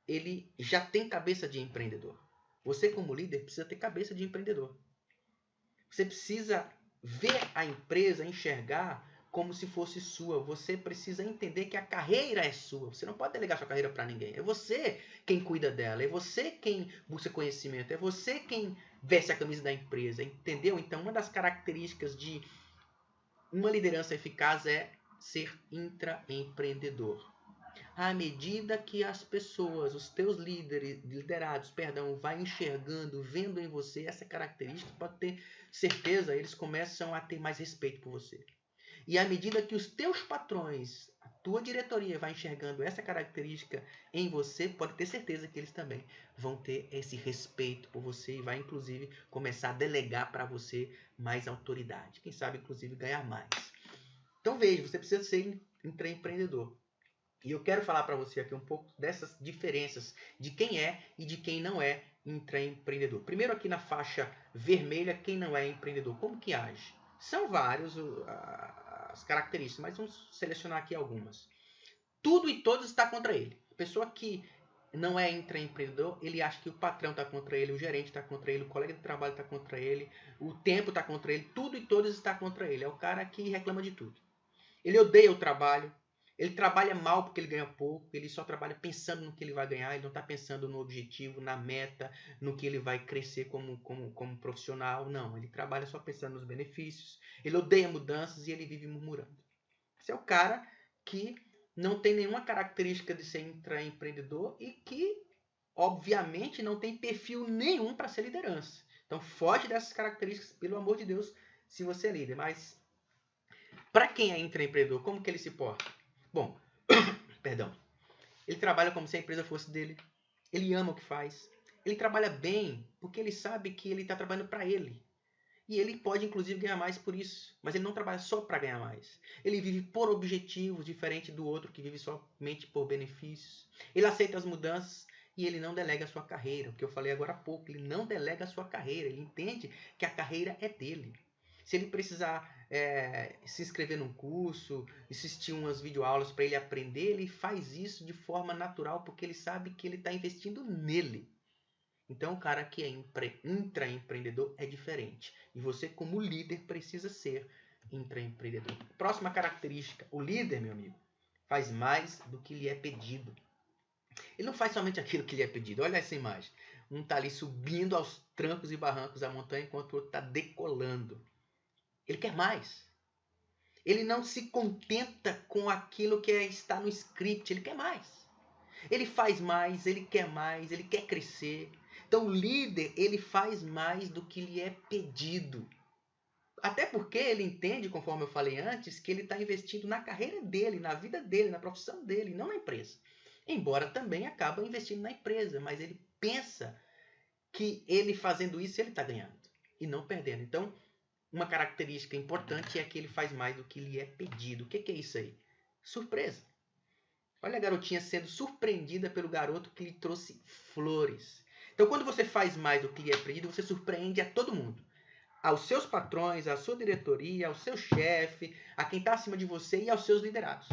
ele já tem cabeça de empreendedor. Você, como líder, precisa ter cabeça de empreendedor. Você precisa ver a empresa, enxergar como se fosse sua. Você precisa entender que a carreira é sua. Você não pode delegar sua carreira para ninguém. É você quem cuida dela. É você quem busca conhecimento. É você quem veste a camisa da empresa. Entendeu? Então, uma das características de uma liderança eficaz é ser intraempreendedor. À medida que as pessoas, os teus liderados, vai enxergando, vendo em você essa característica, pode ter certeza, eles começam a ter mais respeito por você. E à medida que os teus patrões, a tua diretoria vai enxergando essa característica em você, pode ter certeza que eles também vão ter esse respeito por você e vai inclusive começar a delegar para você mais autoridade. Quem sabe inclusive ganhar mais. Então veja, você precisa ser intraempreendedor. E eu quero falar para você aqui um pouco dessas diferenças de quem é e de quem não é intraempreendedor. Primeiro aqui na faixa vermelha, quem não é empreendedor, como que age? São vários as características, mas vamos selecionar aqui algumas. Tudo e todos está contra ele. A pessoa que não é intraempreendedor, ele acha que o patrão está contra ele, o gerente está contra ele, o colega de trabalho está contra ele, o tempo está contra ele, tudo e todos está contra ele. É o cara que reclama de tudo. Ele odeia o trabalho, ele trabalha mal porque ele ganha pouco, ele só trabalha pensando no que ele vai ganhar, ele não está pensando no objetivo, na meta, no que ele vai crescer como profissional. Não, ele trabalha só pensando nos benefícios, ele odeia mudanças e ele vive murmurando. Esse é o cara que não tem nenhuma característica de ser intraempreendedor e que, obviamente, não tem perfil nenhum para ser liderança. Então, foge dessas características, pelo amor de Deus, se você é líder. Mas, para quem é intraempreendedor, como que ele se porta? Bom, perdão. Ele trabalha como se a empresa fosse dele. Ele ama o que faz. Ele trabalha bem porque ele sabe que ele está trabalhando para ele. E ele pode, inclusive, ganhar mais por isso. Mas ele não trabalha só para ganhar mais. Ele vive por objetivos, diferente do outro que vive somente por benefícios. Ele aceita as mudanças e ele não delega a sua carreira. O que eu falei agora há pouco. Ele não delega a sua carreira. Ele entende que a carreira é dele. Se ele precisar se inscrever num curso, assistir umas videoaulas para ele aprender, ele faz isso de forma natural, porque ele sabe que ele está investindo nele. Então, o cara que é intraempreendedor é diferente. E você, como líder, precisa ser intraempreendedor. Próxima característica. O líder, meu amigo, faz mais do que lhe é pedido. Ele não faz somente aquilo que lhe é pedido. Olha essa imagem. Um está ali subindo aos trancos e barrancos da montanha, enquanto o outro está decolando. Ele quer mais. Ele não se contenta com aquilo que está no script. Ele quer mais. Ele faz mais, ele quer crescer. Então, o líder, ele faz mais do que lhe é pedido. Até porque ele entende, conforme eu falei antes, que ele está investindo na carreira dele, na vida dele, na profissão dele, não na empresa. Embora também acaba investindo na empresa, mas ele pensa que ele fazendo isso, ele está ganhando e não perdendo. Então, uma característica importante é que ele faz mais do que lhe é pedido. O que é isso aí? Surpresa. Olha a garotinha sendo surpreendida pelo garoto que lhe trouxe flores. Então, quando você faz mais do que lhe é pedido, você surpreende a todo mundo. Aos seus patrões, à sua diretoria, ao seu chefe, a quem está acima de você e aos seus liderados.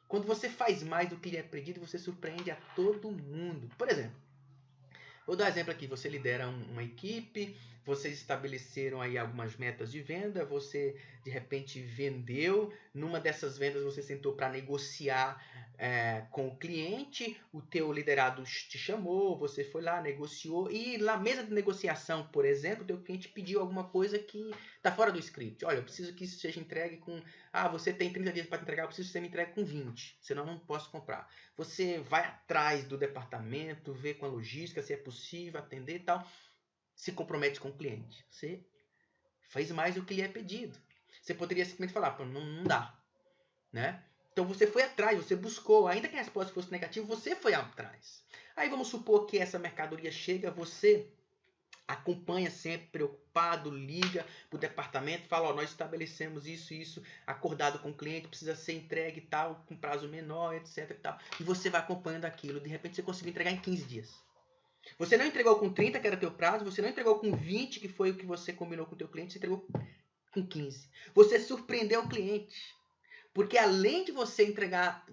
Quando você faz mais do que lhe é pedido, você surpreende a todo mundo. Por exemplo, vou dar um exemplo aqui. Você lidera uma equipe, vocês estabeleceram aí algumas metas de venda, você de repente vendeu, numa dessas vendas você sentou para negociar com o cliente, o teu liderado te chamou, você foi lá, negociou, e na mesa de negociação, por exemplo, o teu cliente pediu alguma coisa que está fora do script. Olha, eu preciso que isso seja entregue com... você tem 30 dias para entregar, eu preciso que você me entregue com 20, senão eu não posso comprar. Você vai atrás do departamento, vê com a logística se é possível atender e tal, se compromete com o cliente. Você faz mais do que lhe é pedido. Você poderia simplesmente falar, não dá, né? Então você foi atrás, você buscou, ainda que a resposta fosse negativa, você foi atrás. Aí vamos supor que essa mercadoria chega, você acompanha sempre, preocupado, liga para o departamento, fala, nós estabelecemos isso, acordado com o cliente, precisa ser entregue e tal, com prazo menor, etc. E tal. E você vai acompanhando aquilo, de repente você conseguiu entregar em 15 dias. Você não entregou com 30, que era teu prazo, você não entregou com 20, que foi o que você combinou com o teu cliente, você entregou com 15. Você surpreendeu o cliente. Porque além de você entregar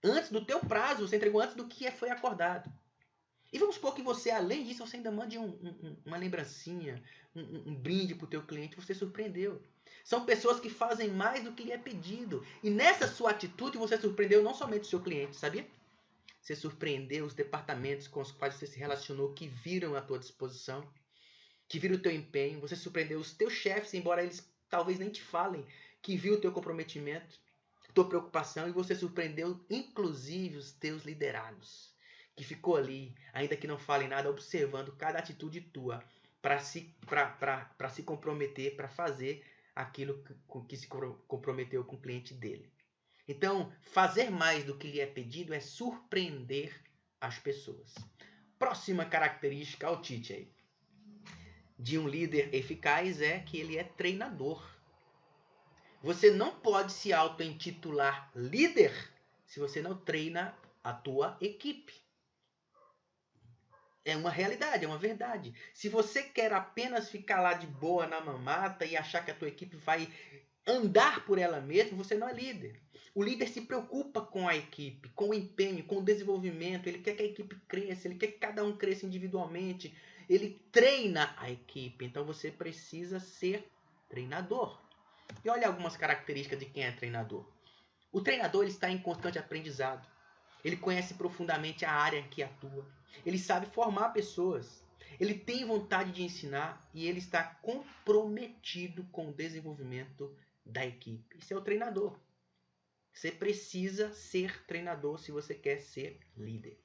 antes do teu prazo, você entregou antes do que foi acordado. E vamos supor que você, além disso, você ainda mande uma lembrancinha, um brinde para o teu cliente, você surpreendeu. São pessoas que fazem mais do que lhe é pedido. E nessa sua atitude, você surpreendeu não somente o seu cliente, sabia? Você surpreendeu os departamentos com os quais você se relacionou, que viram a tua disposição, que viram o teu empenho. Você surpreendeu os teus chefes, embora eles talvez nem te falem, que viu o teu comprometimento, tua preocupação, e você surpreendeu inclusive os teus liderados, que ficou ali, ainda que não falem nada, observando cada atitude tua para se comprometer, para fazer aquilo que se comprometeu com o cliente dele. Então, fazer mais do que lhe é pedido é surpreender as pessoas. Próxima característica, ao Tite aí, de um líder eficaz é que ele é treinador. Você não pode se auto-intitular líder se você não treina a tua equipe. É uma realidade, é uma verdade. Se você quer apenas ficar lá de boa na mamata e achar que a tua equipe vai andar por ela mesma, você não é líder. O líder se preocupa com a equipe, com o empenho, com o desenvolvimento. Ele quer que a equipe cresça, ele quer que cada um cresça individualmente. Ele treina a equipe. Então você precisa ser treinador. E olha algumas características de quem é treinador. O treinador ele está em constante aprendizado. Ele conhece profundamente a área em que atua. Ele sabe formar pessoas. Ele tem vontade de ensinar e ele está comprometido com o desenvolvimento da equipe. Isso é o treinador. Você precisa ser treinador se você quer ser líder.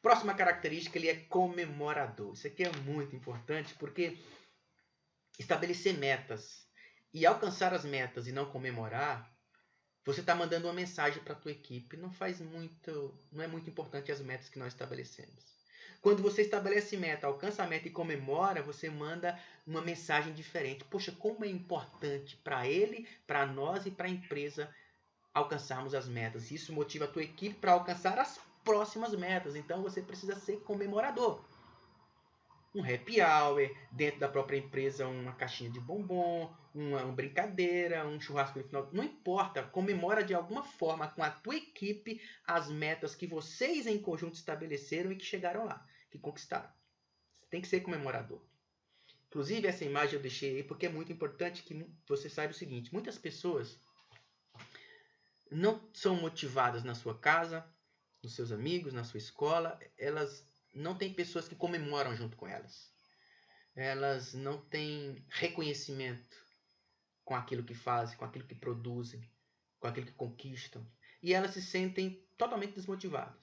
Próxima característica, ele é comemorador. Isso aqui é muito importante porque estabelecer metas e alcançar as metas e não comemorar, você está mandando uma mensagem para a tua equipe. Não é muito importante as metas que nós estabelecemos. Quando você estabelece meta, alcança a meta e comemora, você manda uma mensagem diferente. Poxa, como é importante para ele, para nós e para a empresa alcançarmos as metas. Isso motiva a tua equipe para alcançar as próximas metas. Então você precisa ser comemorador. um happy hour, dentro da própria empresa uma caixinha de bombom, uma brincadeira, um churrasco no final. Não importa, comemora de alguma forma com a tua equipe as metas que vocês em conjunto estabeleceram e que chegaram lá, que conquistaram. Você tem que ser comemorador. Inclusive, essa imagem eu deixei aí porque é muito importante que você saiba o seguinte: muitas pessoas não são motivadas na sua casa, nos seus amigos, na sua escola, elas não têm pessoas que comemoram junto com elas. Elas não têm reconhecimento com aquilo que fazem, com aquilo que produzem, com aquilo que conquistam. E elas se sentem totalmente desmotivadas.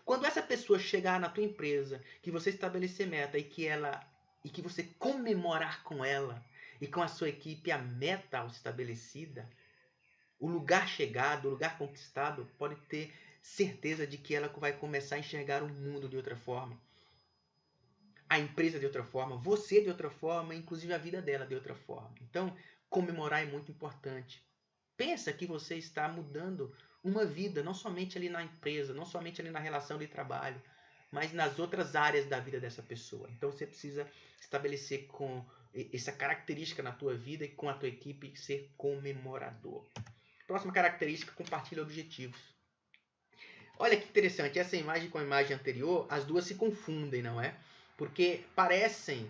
Quando essa pessoa chegar na tua empresa, que você estabelecer meta e que você comemorar com ela e com a sua equipe a meta estabelecida, o lugar chegado, o lugar conquistado, pode ter certeza de que ela vai começar a enxergar o mundo de outra forma, a empresa de outra forma, você de outra forma, inclusive a vida dela de outra forma. Então, comemorar é muito importante. Pensa que você está mudando uma vida, não somente ali na empresa, não somente ali na relação de trabalho, mas nas outras áreas da vida dessa pessoa. Então, você precisa estabelecer com essa característica na tua vida e com a tua equipe ser comemorador. Próxima característica, compartilha objetivos. Olha que interessante, essa imagem com a imagem anterior, as duas se confundem, não é? Porque parece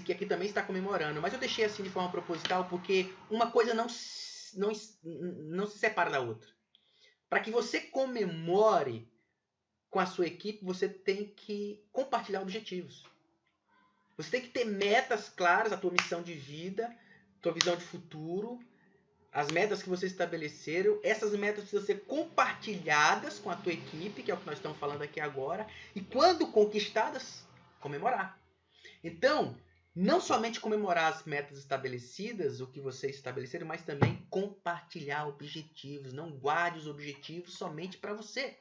que aqui também está comemorando, mas eu deixei assim de forma proposital porque uma coisa não se separa da outra. Para que você comemore com a sua equipe, você tem que compartilhar objetivos. Você tem que ter metas claras, a tua missão de vida, tua visão de futuro, as metas que vocês estabeleceram. Essas metas precisam ser compartilhadas com a tua equipe, que é o que nós estamos falando aqui agora, e quando conquistadas, comemorar. Então, não somente comemorar as metas estabelecidas, o que vocês estabeleceram, mas também compartilhar objetivos. Não guarde os objetivos somente para você.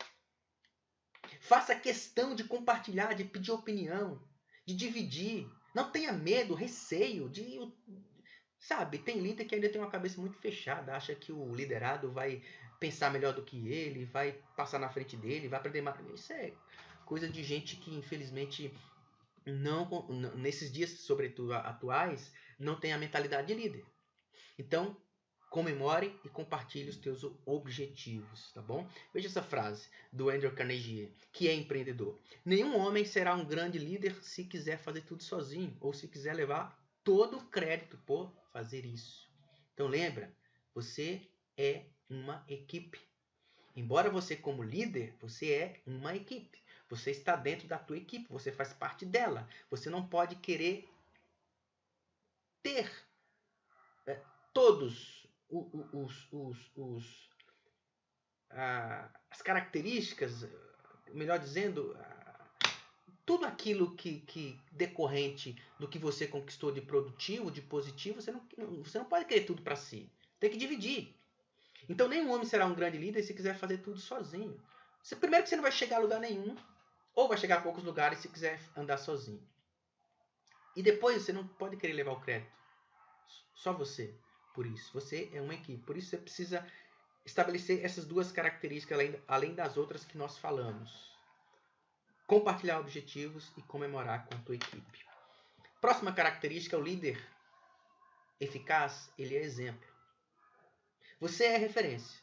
Faça questão de compartilhar, de pedir opinião, de dividir. Não tenha medo, receio de... Sabe, tem líder que ainda tem uma cabeça muito fechada, acha que o liderado vai pensar melhor do que ele, vai passar na frente dele, vai aprender mais. Isso é coisa de gente que, infelizmente, não, nesses dias, sobretudo atuais, não tem a mentalidade de líder. Então, comemore e compartilhe os teus objetivos, tá bom? Veja essa frase do Andrew Carnegie, que é empreendedor. Nenhum homem será um grande líder se quiser fazer tudo sozinho, ou se quiser levar todo o crédito por fazer isso. Então lembra, você é uma equipe. Embora você como líder, você é uma equipe. Você está dentro da tua equipe, você faz parte dela. Você não pode querer ter todos as características, melhor dizendo, tudo aquilo que decorrente do que você conquistou de produtivo, de positivo, você não pode querer tudo para si. Tem que dividir. Então nenhum homem será um grande líder se quiser fazer tudo sozinho. Primeiro que você não vai chegar a lugar nenhum, ou vai chegar a poucos lugares se quiser andar sozinho. E depois você não pode querer levar o crédito. Só você. Por isso, você é uma equipe. Por isso você precisa estabelecer essas duas características além das outras que nós falamos. Compartilhar objetivos e comemorar com a tua equipe. Próxima característica, o líder eficaz, ele é exemplo. Você é referência.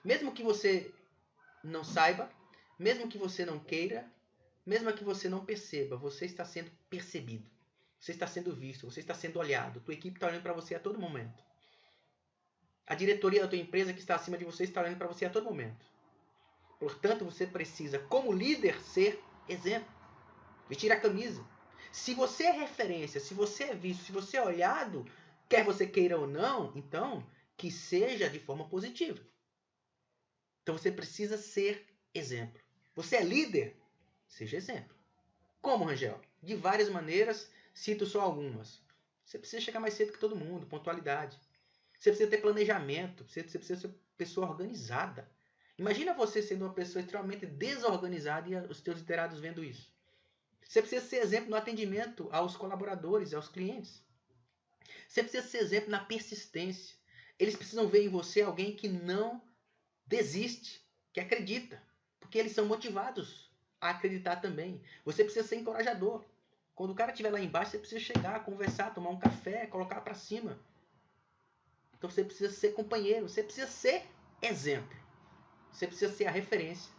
Mesmo que você não saiba, mesmo que você não queira, mesmo que você não perceba, você está sendo percebido. Você está sendo visto, você está sendo olhado. Tua equipe está olhando para você a todo momento. A diretoria da tua empresa que está acima de você está olhando para você a todo momento. Portanto, você precisa, como líder, ser exemplo. Vestir a camisa. Se você é referência, se você é visto, se você é olhado, quer você queira ou não, então, que seja de forma positiva. Então, você precisa ser exemplo. Você é líder? Seja exemplo. Como, Rangel? De várias maneiras, cito só algumas. Você precisa chegar mais cedo que todo mundo, pontualidade. Você precisa ter planejamento, você precisa ser pessoa organizada. Imagina você sendo uma pessoa extremamente desorganizada e os teus liderados vendo isso. Você precisa ser exemplo no atendimento aos colaboradores, aos clientes. Você precisa ser exemplo na persistência. Eles precisam ver em você alguém que não desiste, que acredita, porque eles são motivados a acreditar também. Você precisa ser encorajador. Quando o cara estiver lá embaixo, você precisa chegar, conversar, tomar um café, colocar para cima. Então você precisa ser companheiro, você precisa ser exemplo. Você precisa ser a referência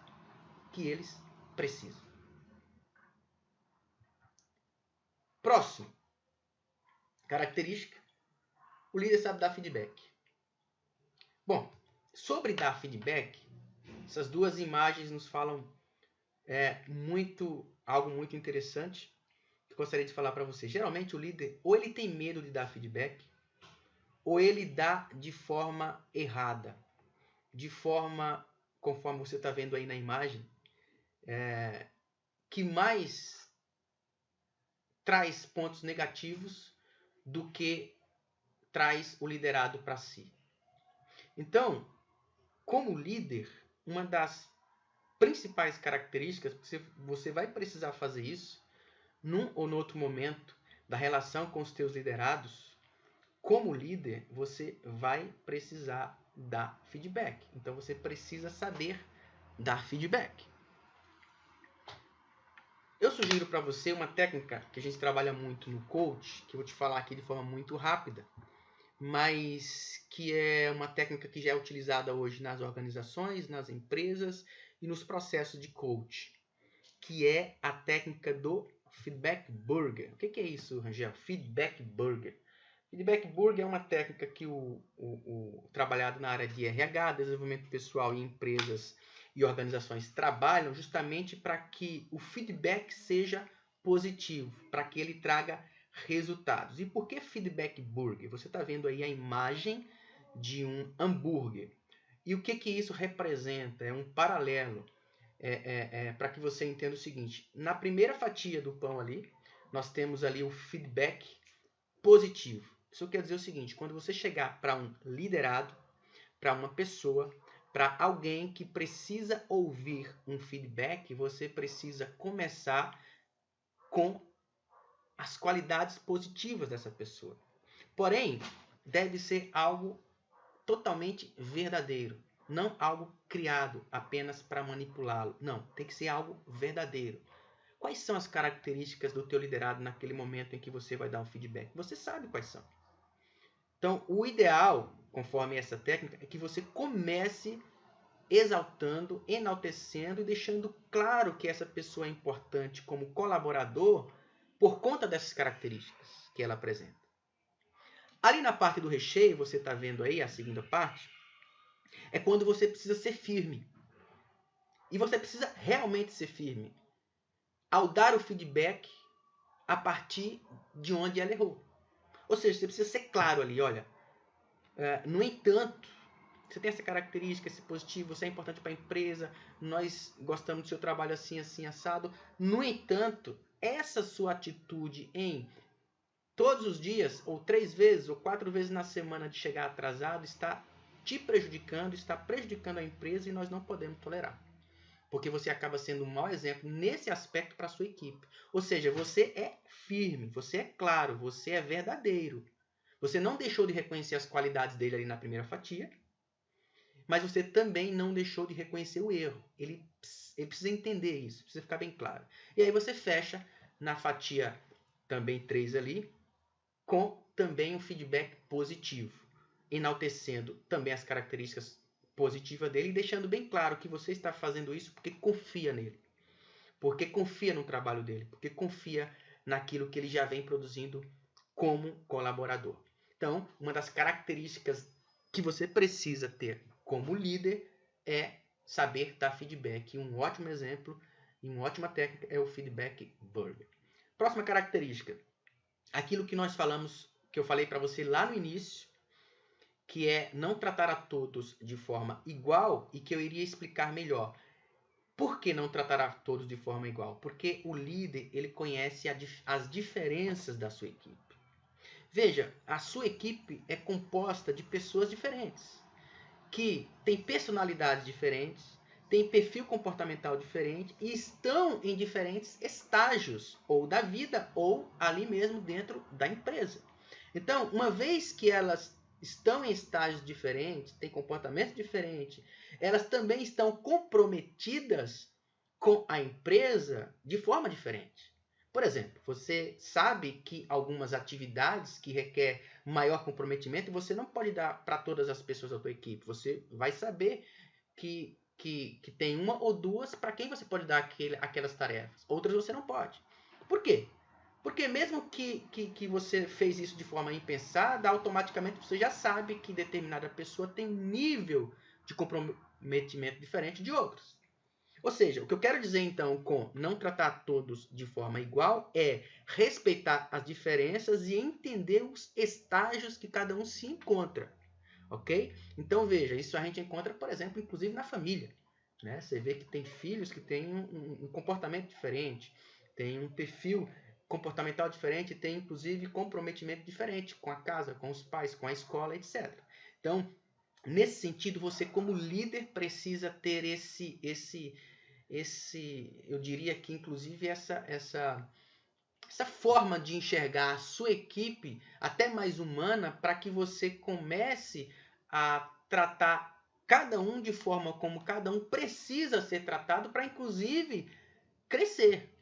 que eles precisam. Próximo. Característica. O líder sabe dar feedback. Bom, sobre dar feedback, essas duas imagens nos falam algo muito interessante que eu gostaria de falar para você. Geralmente o líder, ou ele tem medo de dar feedback, ou ele dá de forma errada. De forma, conforme você está vendo aí na imagem, que mais traz pontos negativos do que traz o liderado para si. Então, como líder, uma das principais características, você vai precisar fazer isso num ou no outro momento da relação com os teus liderados. Como líder, você vai precisar dar feedback. Então, você precisa saber dar feedback. Eu sugiro para você uma técnica que a gente trabalha muito no coach, que eu vou te falar aqui de forma muito rápida, mas que é uma técnica que já é utilizada hoje nas organizações, nas empresas e nos processos de coach, que é a técnica do Feedback Burger. O que é isso, Rangel? Feedback Burger. Feedback Burger é uma técnica que trabalhado na área de RH, desenvolvimento pessoal em empresas e organizações trabalham justamente para que o feedback seja positivo, para que ele traga resultados. E por que Feedback Burger? Você está vendo aí a imagem de um hambúrguer. E o que isso representa? É um paralelo para que você entenda o seguinte. Na primeira fatia do pão ali, nós temos ali o feedback positivo. Isso quer dizer o seguinte, quando você chegar para um liderado, para uma pessoa, para alguém que precisa ouvir um feedback, você precisa começar com as qualidades positivas dessa pessoa. Porém, deve ser algo totalmente verdadeiro, não algo criado apenas para manipulá-lo. Não, tem que ser algo verdadeiro. Quais são as características do teu liderado naquele momento em que você vai dar um feedback? Você sabe quais são. Então, o ideal, conforme essa técnica, é que você comece exaltando, enaltecendo e deixando claro que essa pessoa é importante como colaborador por conta dessas características que ela apresenta. Ali na parte do recheio, você está vendo aí a segunda parte, é quando você precisa ser firme. E você precisa realmente ser firme ao dar o feedback a partir de onde ela errou. Ou seja, você precisa ser claro ali, olha, no entanto, você tem essa característica, esse positivo, você é importante para a empresa, nós gostamos do seu trabalho assim, assim, assado. No entanto, essa sua atitude em todos os dias, ou 3 vezes, ou 4 vezes na semana de chegar atrasado, está te prejudicando, está prejudicando a empresa e nós não podemos tolerar. Porque você acaba sendo um mau exemplo nesse aspecto para a sua equipe. Ou seja, você é firme, você é claro, você é verdadeiro. Você não deixou de reconhecer as qualidades dele ali na primeira fatia, mas você também não deixou de reconhecer o erro. Ele precisa entender isso, precisa ficar bem claro. E aí você fecha na fatia também 3 ali, com também um feedback positivo, enaltecendo também as características positivas dele e deixando bem claro que você está fazendo isso porque confia nele, porque confia no trabalho dele, porque confia naquilo que ele já vem produzindo como colaborador. Então, uma das características que você precisa ter como líder é saber dar feedback. E um ótimo exemplo e uma ótima técnica é o Feedback Burger. Próxima característica. Aquilo que nós falamos, que eu falei para você lá no início, que é não tratar a todos de forma igual e que eu iria explicar melhor. Por que não tratar a todos de forma igual? Porque o líder, ele conhece as diferenças da sua equipe. Veja, a sua equipe é composta de pessoas diferentes, que têm personalidades diferentes, têm perfil comportamental diferente e estão em diferentes estágios, ou da vida, ou ali mesmo dentro da empresa. Então, uma vez que elas estão em estágios diferentes, têm comportamento diferente, elas também estão comprometidas com a empresa de forma diferente. Por exemplo, você sabe que algumas atividades que requer maior comprometimento você não pode dar para todas as pessoas da tua equipe. Você vai saber que tem uma ou duas para quem você pode dar aquelas tarefas. Outras você não pode. Por quê? Porque mesmo que você fez isso de forma impensada, automaticamente você já sabe que determinada pessoa tem um nível de comprometimento diferente de outros. Ou seja, o que eu quero dizer então com não tratar todos de forma igual é respeitar as diferenças e entender os estágios que cada um se encontra. Ok? Então veja, isso a gente encontra, por exemplo, inclusive na família. Né? Você vê que tem filhos que têm um comportamento diferente, tem um perfil comportamental diferente, tem inclusive comprometimento diferente com a casa, com os pais, com a escola, etc. Então, nesse sentido, você como líder precisa ter eu diria que inclusive essa forma de enxergar a sua equipe até mais humana para que você comece a tratar cada um de forma como cada um precisa ser tratado para inclusive crescer.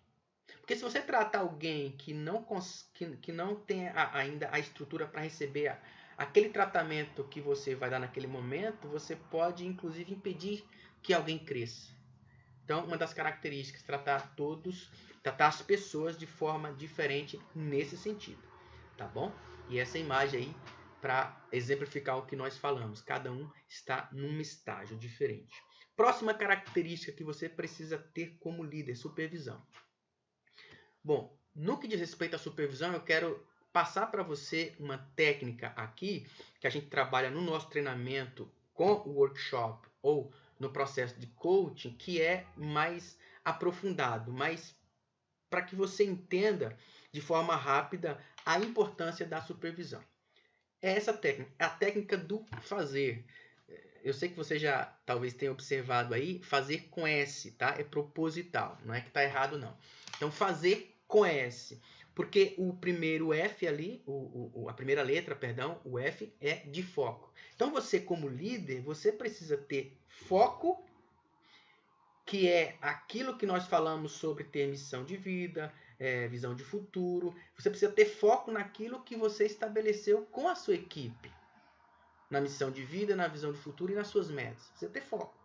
Porque se você tratar alguém que não tem ainda a estrutura para receber aquele tratamento que você vai dar naquele momento, você pode inclusive impedir que alguém cresça. Então, uma das características, tratar as pessoas de forma diferente nesse sentido, tá bom? E essa imagem aí, para exemplificar o que nós falamos, cada um está num estágio diferente. Próxima característica que você precisa ter como líder, supervisão. Bom, no que diz respeito à supervisão, eu quero passar para você uma técnica aqui, que a gente trabalha no nosso treinamento com o workshop ou no processo de coaching, que é mais aprofundado, mas para que você entenda de forma rápida a importância da supervisão. É essa técnica, a técnica do fazer. Eu sei que você já talvez tenha observado aí, fazer com S, tá? É proposital, não é que está errado não. Então, fazer com S, porque o primeiro F ali, a primeira letra, perdão, o F é de foco. Então, você como líder, você precisa ter foco, que é aquilo que nós falamos sobre ter missão de vida, visão de futuro. Você precisa ter foco naquilo que você estabeleceu com a sua equipe. Na missão de vida, na visão de futuro e nas suas metas. Você precisa ter foco.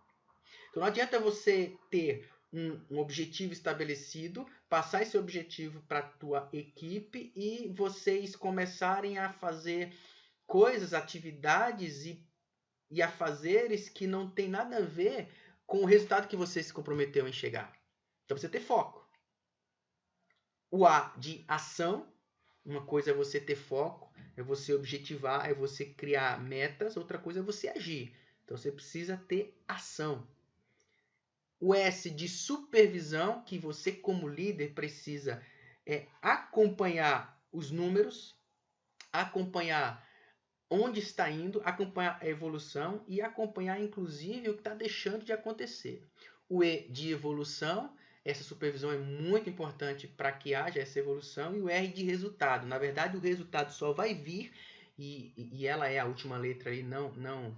Então não adianta você ter um objetivo estabelecido, passar esse objetivo para a tua equipe e vocês começarem a fazer coisas, atividades e afazeres que não tem nada a ver com o resultado que você se comprometeu em chegar. Então você ter foco. O A de ação, uma coisa é você ter foco, é você objetivar, é você criar metas, outra coisa é você agir. Então você precisa ter ação. O S de supervisão, que você como líder precisa acompanhar os números, acompanhar onde está indo, acompanhar a evolução e acompanhar inclusive o que está deixando de acontecer. O E de evolução, essa supervisão é muito importante para que haja essa evolução. E o R de resultado, na verdade o resultado só vai vir, e ela é a última letra aí, não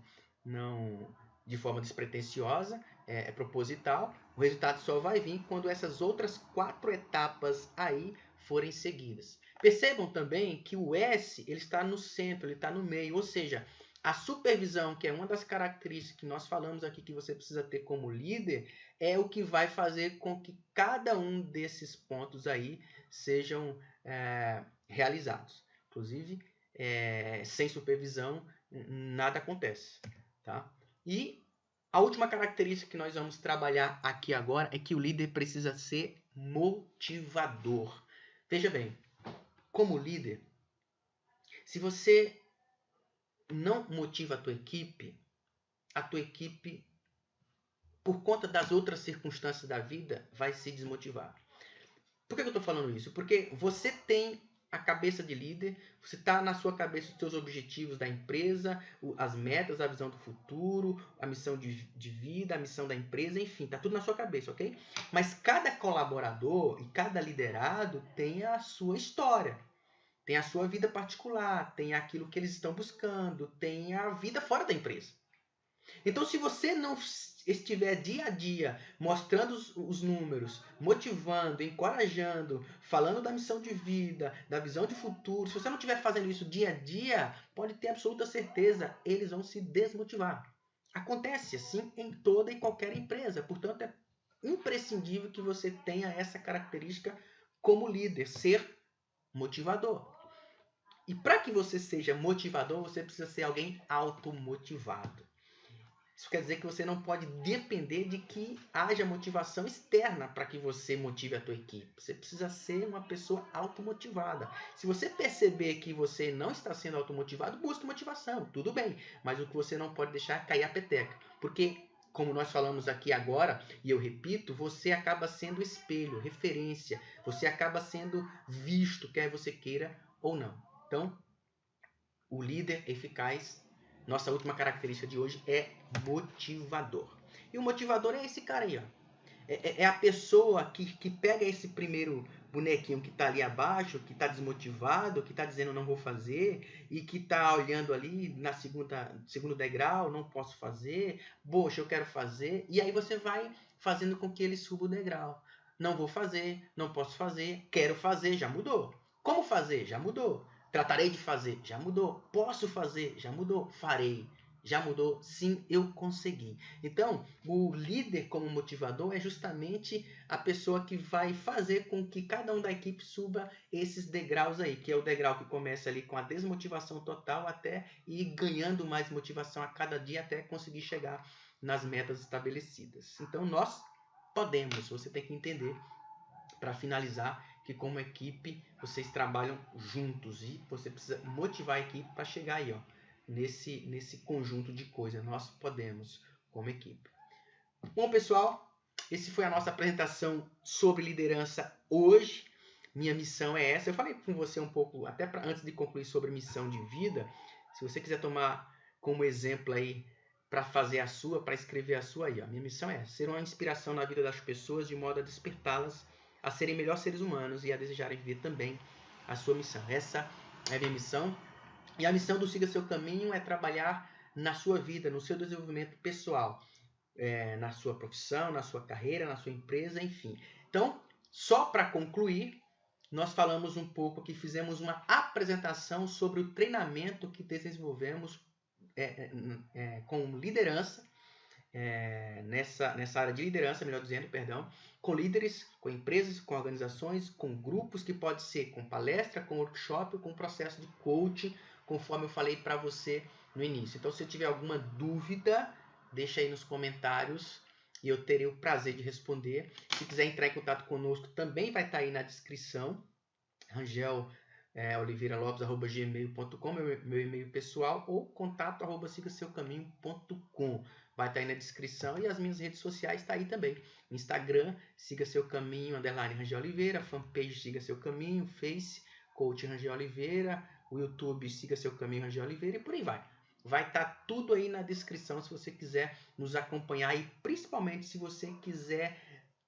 de forma despretensiosa, é proposital. O resultado só vai vir quando essas outras 4 etapas aí forem seguidas. Percebam também que o S ele está no centro, ele está no meio, ou seja, a supervisão, que é uma das características que nós falamos aqui que você precisa ter como líder, é o que vai fazer com que cada um desses pontos aí sejam realizados. Inclusive, sem supervisão, nada acontece. Tá? E a última característica que nós vamos trabalhar aqui agora é que o líder precisa ser motivador. Veja bem, como líder, se você não motiva a tua equipe, por conta das outras circunstâncias da vida, vai se desmotivar. Por que eu estou falando isso? Porque você tem a cabeça de líder, você está na sua cabeça os seus objetivos da empresa, as metas, a visão do futuro, a missão de vida, a missão da empresa, enfim, está tudo na sua cabeça, ok? Mas cada colaborador e cada liderado tem a sua história, tem a sua vida particular, tem aquilo que eles estão buscando, tem a vida fora da empresa. Então, se você não estiver dia a dia mostrando os números, motivando, encorajando, falando da missão de vida, da visão de futuro, se você não estiver fazendo isso dia a dia, pode ter absoluta certeza, eles vão se desmotivar. Acontece assim em toda e qualquer empresa. Portanto, é imprescindível que você tenha essa característica como líder, ser motivador. E para que você seja motivador, você precisa ser alguém automotivado. Isso quer dizer que você não pode depender de que haja motivação externa para que você motive a tua equipe. Você precisa ser uma pessoa automotivada. Se você perceber que você não está sendo automotivado, busque motivação. Tudo bem, mas o que você não pode deixar é cair a peteca. Porque, como nós falamos aqui agora, e eu repito, você acaba sendo espelho, referência. Você acaba sendo visto, quer você queira ou não. Então, o líder eficaz, nossa última característica de hoje é motivador. E o motivador é esse cara aí, ó. É a pessoa que pega esse primeiro bonequinho que está ali abaixo, que está desmotivado, que está dizendo não vou fazer, e que está olhando ali na segundo degrau, não posso fazer, poxa, eu quero fazer, e aí você vai fazendo com que ele suba o degrau. Não vou fazer, não posso fazer, quero fazer, já mudou. Como fazer? Já mudou. Tratarei de fazer, já mudou. Posso fazer, já mudou. Farei, já mudou. Sim, eu consegui. Então, o líder como motivador é justamente a pessoa que vai fazer com que cada um da equipe suba esses degraus aí, que é o degrau que começa ali com a desmotivação total até ir ganhando mais motivação a cada dia até conseguir chegar nas metas estabelecidas. Então, nós podemos, você tem que entender, para finalizar, que como equipe vocês trabalham juntos e você precisa motivar a equipe para chegar aí, ó, nesse conjunto de coisas. Nós podemos como equipe. Bom, pessoal, esse foi a nossa apresentação sobre liderança hoje. Minha missão é essa. Eu falei com você um pouco, até antes de concluir, sobre missão de vida. Se você quiser tomar como exemplo aí para fazer a sua, para escrever a sua aí, ó. Minha missão é essa, ser uma inspiração na vida das pessoas de modo a despertá-las a serem melhores seres humanos e a desejarem viver também a sua missão. Essa é a minha missão. E a missão do Siga Seu Caminho é trabalhar na sua vida, no seu desenvolvimento pessoal, na sua profissão, na sua carreira, na sua empresa, enfim. Então, só para concluir, nós falamos um pouco aqui, fizemos uma apresentação sobre o treinamento que desenvolvemos com liderança, nessa área de liderança, melhor dizendo, perdão, com líderes, com empresas, com organizações, com grupos, que pode ser com palestra, com workshop ou com processo de coaching, conforme eu falei para você no início. Então, se tiver alguma dúvida, deixa aí nos comentários e eu terei o prazer de responder. Se quiser entrar em contato conosco, também vai estar aí na descrição, angeloliveiralopes@gmail.com, meu e-mail pessoal, ou contato@sigaseucaminho.com. Vai estar aí na descrição e as minhas redes sociais estão aí também. Instagram, Siga Seu Caminho, _Rangel Oliveira, fanpage Siga Seu Caminho, Face, Coach Rangel Oliveira, o YouTube Siga Seu Caminho Rangel Oliveira e por aí vai. Vai estar tudo aí na descrição se você quiser nos acompanhar e principalmente se você quiser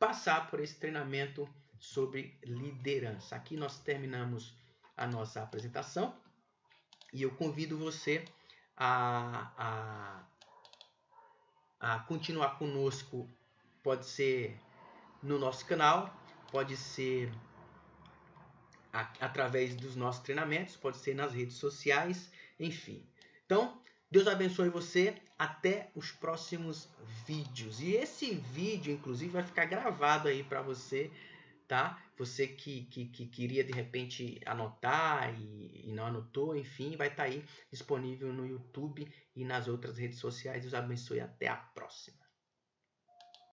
passar por esse treinamento sobre liderança. Aqui nós terminamos a nossa apresentação e eu convido você a continuar conosco. Pode ser no nosso canal, pode ser através dos nossos treinamentos, pode ser nas redes sociais, enfim. Então, Deus abençoe você, até os próximos vídeos. E esse vídeo, inclusive, vai ficar gravado aí para você, tá? Você que queria, de repente, anotar e não anotou, enfim, vai estar aí disponível no YouTube e nas outras redes sociais. Deus abençoe, até a próxima.